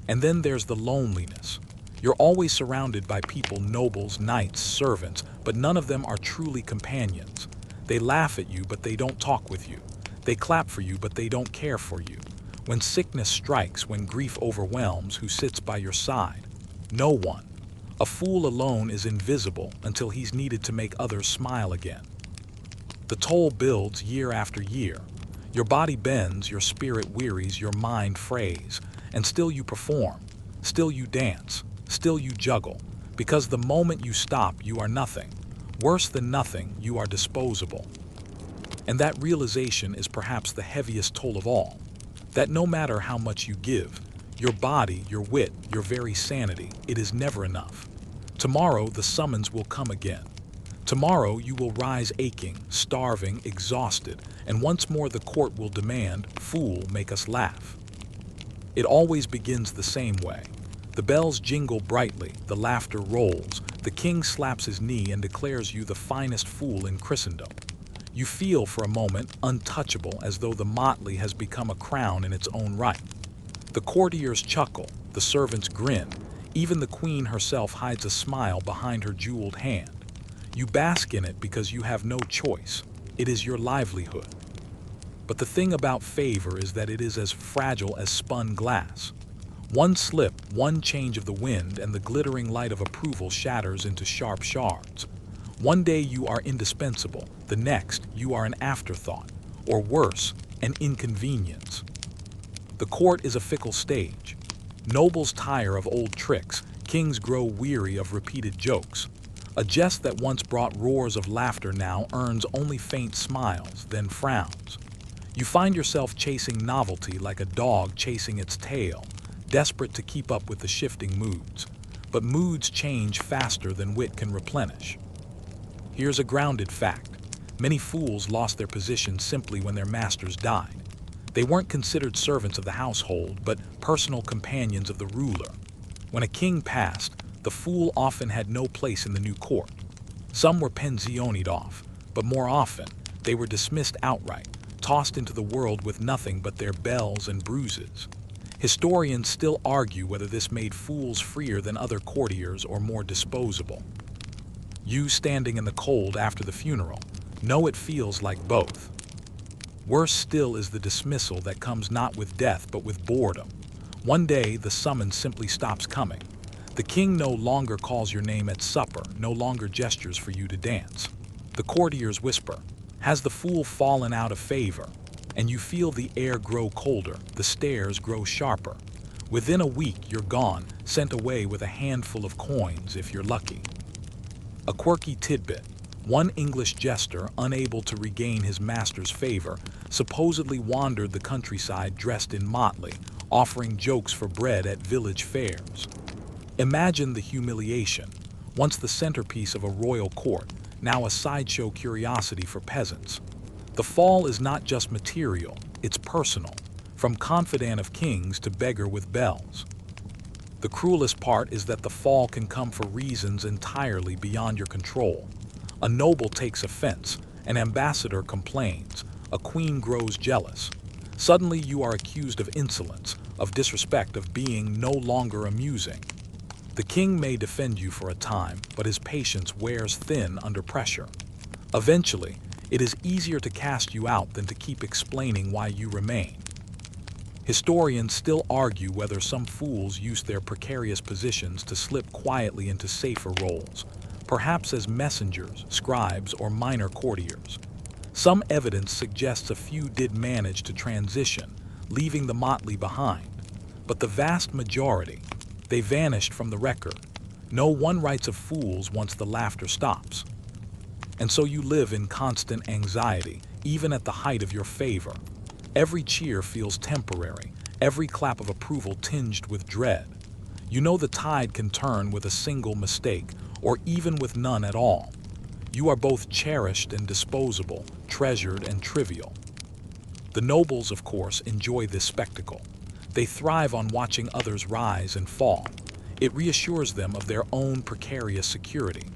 And then there's the loneliness. You're always surrounded by people, nobles, knights, servants, but none of them are truly companions. They laugh at you, but they don't talk with you. They clap for you, but they don't care for you. When sickness strikes, when grief overwhelms, who sits by your side? No one. A fool alone is invisible until he's needed to make others smile again. The toll builds year after year. Your body bends, your spirit wearies, your mind frays, and still you perform, still you dance, still you juggle, because the moment you stop, you are nothing. Worse than nothing, you are disposable. And that realization is perhaps the heaviest toll of all, that no matter how much you give, your body, your wit, your very sanity, it is never enough. Tomorrow the summons will come again. Tomorrow you will rise aching, starving, exhausted, and once more the court will demand, "Fool, make us laugh." It always begins the same way. The bells jingle brightly, the laughter rolls, the king slaps his knee and declares you the finest fool in Christendom. You feel for a moment untouchable, as though the motley has become a crown in its own right. The courtiers chuckle, the servants grin, even the queen herself hides a smile behind her jeweled hand. You bask in it because you have no choice. It is your livelihood. But the thing about favor is that it is as fragile as spun glass. One slip, one change of the wind, and the glittering light of approval shatters into sharp shards. One day you are indispensable, the next you are an afterthought, or worse, an inconvenience. The court is a fickle stage. Nobles tire of old tricks, kings grow weary of repeated jokes. A jest that once brought roars of laughter now earns only faint smiles, then frowns. You find yourself chasing novelty like a dog chasing its tail, desperate to keep up with the shifting moods. But moods change faster than wit can replenish. Here's a grounded fact. Many fools lost their position simply when their masters died. They weren't considered servants of the household, but personal companions of the ruler. When a king passed, the fool often had no place in the new court. Some were pensioned off, but more often, they were dismissed outright, tossed into the world with nothing but their bells and bruises. Historians still argue whether this made fools freer than other courtiers or more disposable. You, standing in the cold after the funeral, know it feels like both. Worse still is the dismissal that comes not with death but with boredom. One day the summons simply stops coming. The king no longer calls your name at supper, no longer gestures for you to dance. The courtiers whisper, "Has the fool fallen out of favor?" And you feel the air grow colder, the stares grow sharper. Within a week you're gone, sent away with a handful of coins if you're lucky. A quirky tidbit. One English jester, unable to regain his master's favor, supposedly wandered the countryside dressed in motley, offering jokes for bread at village fairs. Imagine the humiliation. Once the centerpiece of a royal court, now a sideshow curiosity for peasants. The fall is not just material, it's personal, from confidant of kings to beggar with bells. The cruelest part is that the fall can come for reasons entirely beyond your control. A noble takes offense, an ambassador complains, a queen grows jealous. Suddenly you are accused of insolence, of disrespect, of being no longer amusing. The king may defend you for a time, but his patience wears thin under pressure. Eventually, it is easier to cast you out than to keep explaining why you remain. Historians still argue whether some fools use their precarious positions to slip quietly into safer roles, perhaps as messengers, scribes, or minor courtiers. Some evidence suggests a few did manage to transition, leaving the motley behind. But the vast majority, they vanished from the record. No one writes of fools once the laughter stops. And so you live in constant anxiety, even at the height of your favor. Every cheer feels temporary, every clap of approval tinged with dread. You know the tide can turn with a single mistake, or even with none at all. You are both cherished and disposable, treasured and trivial. The nobles, of course, enjoy this spectacle. They thrive on watching others rise and fall. It reassures them of their own precarious security.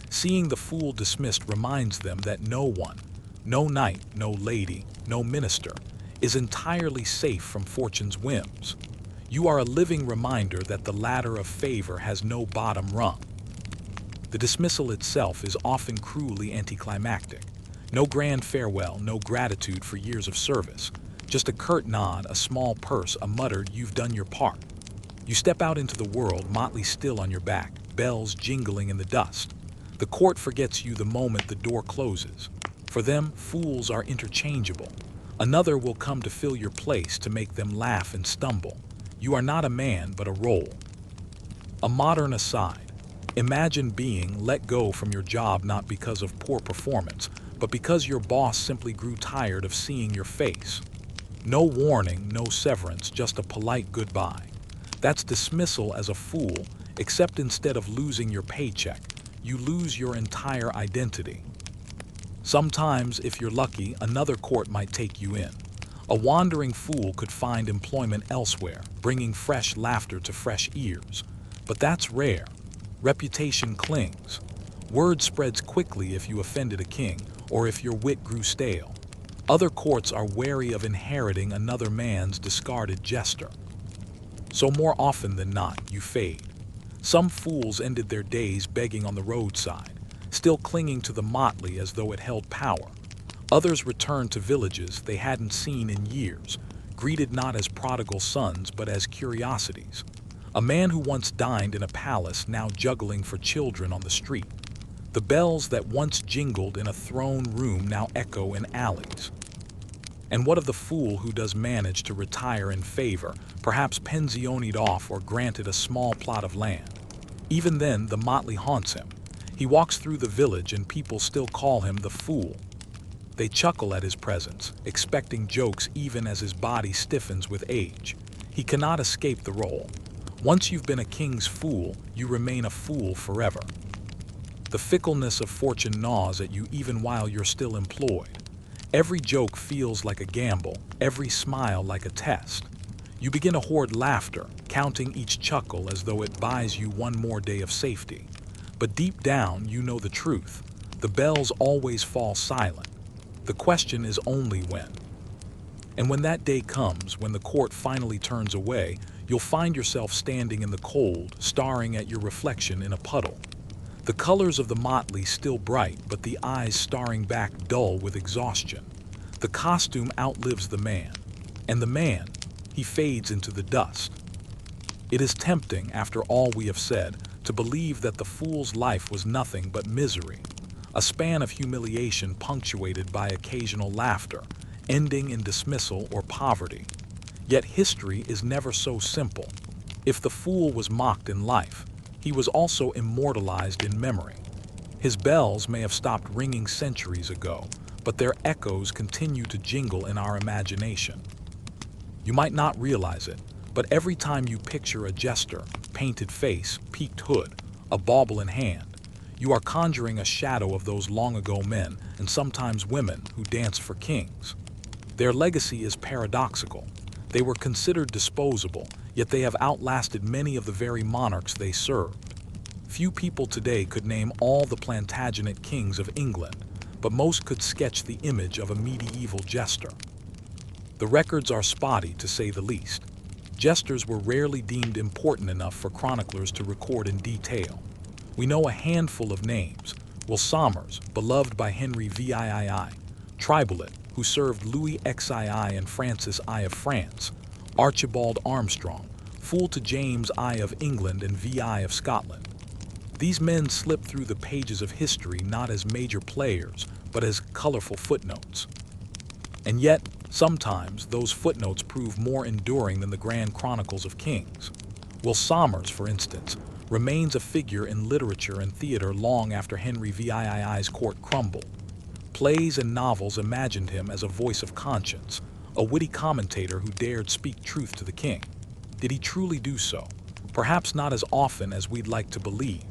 Seeing the fool dismissed reminds them that no one, no knight, no lady, no minister, is entirely safe from fortune's whims. You are a living reminder that the ladder of favor has no bottom rung. The dismissal itself is often cruelly anticlimactic. No grand farewell, no gratitude for years of service. Just a curt nod, a small purse, a muttered, "You've done your part." You step out into the world, motley still on your back, bells jingling in the dust. The court forgets you the moment the door closes. For them, fools are interchangeable. Another will come to fill your place, to make them laugh and stumble. You are not a man, but a role. A modern aside. Imagine being let go from your job not because of poor performance, but because your boss simply grew tired of seeing your face. No warning, no severance, just a polite goodbye. That's dismissal as a fool, except instead of losing your paycheck, you lose your entire identity. Sometimes, if you're lucky, another court might take you in. A wandering fool could find employment elsewhere, bringing fresh laughter to fresh ears. But that's rare. Reputation clings. Word spreads quickly if you offended a king, or if your wit grew stale. Other courts are wary of inheriting another man's discarded jester. So more often than not, you fade. Some fools ended their days begging on the roadside, still clinging to the motley as though it held power. Others returned to villages they hadn't seen in years, greeted not as prodigal sons but as curiosities. A man who once dined in a palace now juggling for children on the street. The bells that once jingled in a throne room now echo in alleys. And what of the fool who does manage to retire in favor, perhaps pensioned off or granted a small plot of land? Even then, the motley haunts him. He walks through the village and people still call him the fool. They chuckle at his presence, expecting jokes even as his body stiffens with age. He cannot escape the role. Once you've been a king's fool, you remain a fool forever. The fickleness of fortune gnaws at you even while you're still employed. Every joke feels like a gamble, every smile like a test. You begin to hoard laughter, counting each chuckle as though it buys you one more day of safety. But deep down, you know the truth. The bells always fall silent. The question is only when. And when that day comes, when the court finally turns away, you'll find yourself standing in the cold, staring at your reflection in a puddle. The colors of the motley still bright, but the eyes staring back dull with exhaustion. The costume outlives the man. And the man, he fades into the dust. It is tempting, after all we have said, to believe that the fool's life was nothing but misery. A span of humiliation punctuated by occasional laughter, ending in dismissal or poverty. Yet history is never so simple. If the fool was mocked in life, he was also immortalized in memory. His bells may have stopped ringing centuries ago, but their echoes continue to jingle in our imagination. You might not realize it, but every time you picture a jester, painted face, peaked hood, a bauble in hand, you are conjuring a shadow of those long-ago men and sometimes women who danced for kings. Their legacy is paradoxical. They were considered disposable, yet they have outlasted many of the very monarchs they served. Few people today could name all the Plantagenet kings of England, but most could sketch the image of a medieval jester. The records are spotty, to say the least. Jesters were rarely deemed important enough for chroniclers to record in detail. We know a handful of names: Will Somers, beloved by Henry VIII, Tribolet, who served Louis XII and Francis I of France, Archibald Armstrong, fool to James I of England and VI of Scotland. These men slip through the pages of history not as major players, but as colorful footnotes. And yet, sometimes those footnotes prove more enduring than the grand chronicles of kings. Will Somers, for instance, remains a figure in literature and theater long after Henry VII's court crumbled. Plays and novels imagined him as a voice of conscience, a witty commentator who dared speak truth to the king. Did he truly do so? Perhaps not as often as we'd like to believe.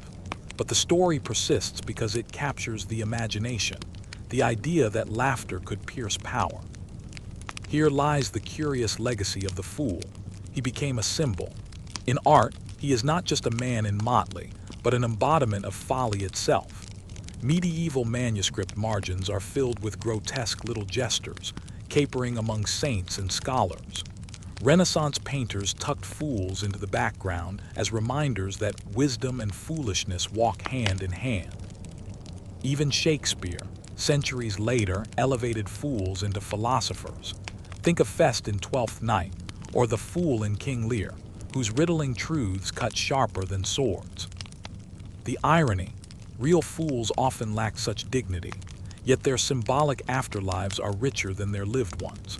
But the story persists because it captures the imagination, the idea that laughter could pierce power. Here lies the curious legacy of the fool. He became a symbol. In art, he is not just a man in motley, but an embodiment of folly itself. Medieval manuscript margins are filled with grotesque little jesters, capering among saints and scholars. Renaissance painters tucked fools into the background as reminders that wisdom and foolishness walk hand in hand. Even Shakespeare, centuries later, elevated fools into philosophers. Think of Fest in Twelfth Night, or the fool in King Lear, whose riddling truths cut sharper than swords. The irony: real fools often lack such dignity, yet their symbolic afterlives are richer than their lived ones.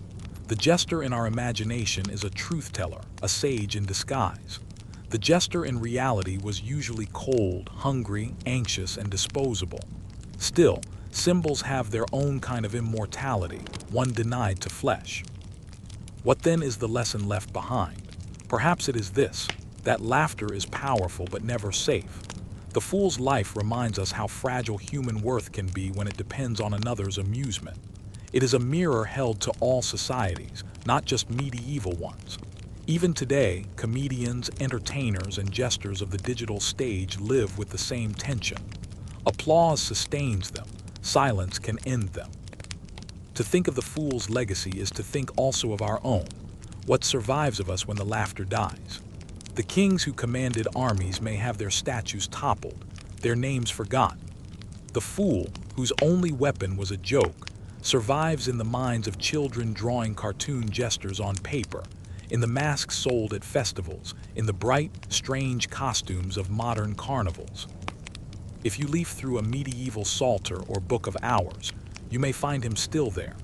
The jester in our imagination is a truth-teller, a sage in disguise. The jester in reality was usually cold, hungry, anxious, and disposable. Still, symbols have their own kind of immortality, one denied to flesh. What then is the lesson left behind? Perhaps it is this: that laughter is powerful but never safe. The fool's life reminds us how fragile human worth can be when it depends on another's amusement. It is a mirror held to all societies, not just medieval ones. Even today, comedians, entertainers, and jesters of the digital stage live with the same tension. Applause sustains them, silence can end them. To think of the fool's legacy is to think also of our own. What survives of us when the laughter dies? The kings who commanded armies may have their statues toppled, their names forgotten. The fool, whose only weapon was a joke, survives in the minds of children drawing cartoon jesters on paper, in the masks sold at festivals, in the bright, strange costumes of modern carnivals. If you leaf through a medieval psalter or book of hours, you may find him still there,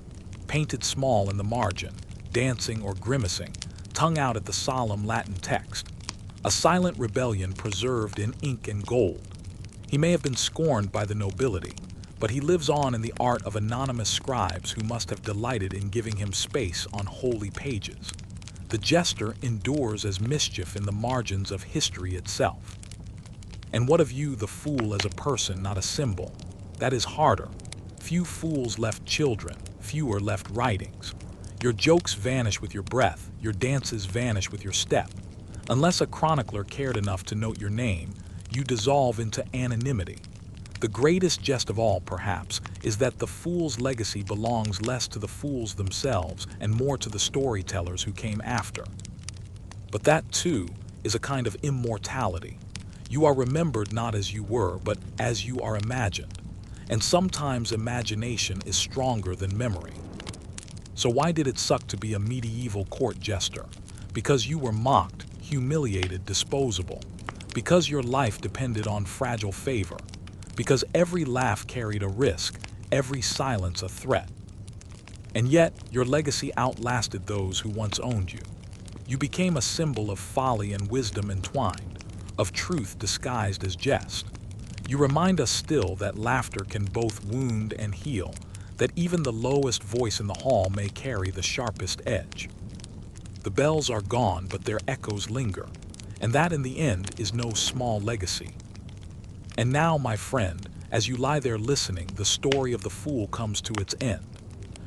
painted small in the margin, dancing or grimacing, tongue out at the solemn Latin text. A silent rebellion preserved in ink and gold. He may have been scorned by the nobility, but he lives on in the art of anonymous scribes who must have delighted in giving him space on holy pages. The jester endures as mischief in the margins of history itself. And what of you, the fool, as a person, not a symbol? That is harder. Few fools left children, fewer left writings. Your jokes vanish with your breath, your dances vanish with your step. Unless a chronicler cared enough to note your name, you dissolve into anonymity. The greatest jest of all, perhaps, is that the fool's legacy belongs less to the fools themselves and more to the storytellers who came after. But that, too, is a kind of immortality. You are remembered not as you were, but as you are imagined. And sometimes imagination is stronger than memory. So why did it suck to be a medieval court jester? Because you were mocked, humiliated, disposable. Because your life depended on fragile favor. Because every laugh carried a risk, every silence a threat. And yet, your legacy outlasted those who once owned you. You became a symbol of folly and wisdom entwined, of truth disguised as jest. You remind us still that laughter can both wound and heal, that even the lowest voice in the hall may carry the sharpest edge. The bells are gone, but their echoes linger, and that in the end is no small legacy. And now, my friend, as you lie there listening, the story of the fool comes to its end.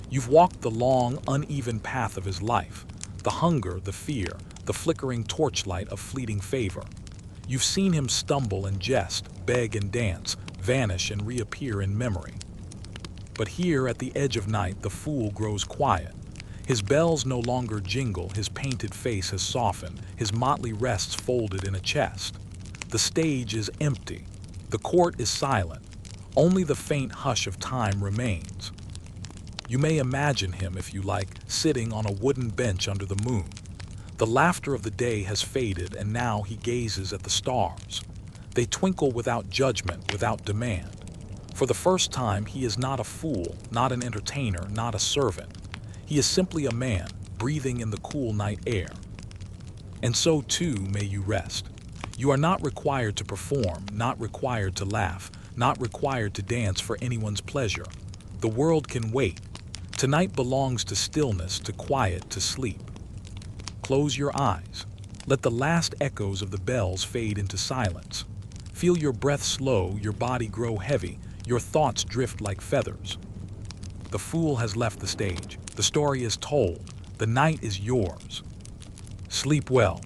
You've walked the long, uneven path of his life, the hunger, the fear, the flickering torchlight of fleeting favor. You've seen him stumble and jest, beg and dance, vanish and reappear in memory. But here at the edge of night, the fool grows quiet. His bells no longer jingle, his painted face has softened, his motley rests folded in a chest. The stage is empty. The court is silent. Only the faint hush of time remains. You may imagine him, if you like, sitting on a wooden bench under the moon. The laughter of the day has faded, and now he gazes at the stars. They twinkle without judgment, without demand. For the first time, he is not a fool, not an entertainer, not a servant. He is simply a man, breathing in the cool night air. And so, too, may you rest. You are not required to perform, not required to laugh, not required to dance for anyone's pleasure. The world can wait. Tonight belongs to stillness, to quiet, to sleep. Close your eyes. Let the last echoes of the bells fade into silence. Feel your breath slow, your body grow heavy, your thoughts drift like feathers. The fool has left the stage. The story is told. The night is yours. Sleep well.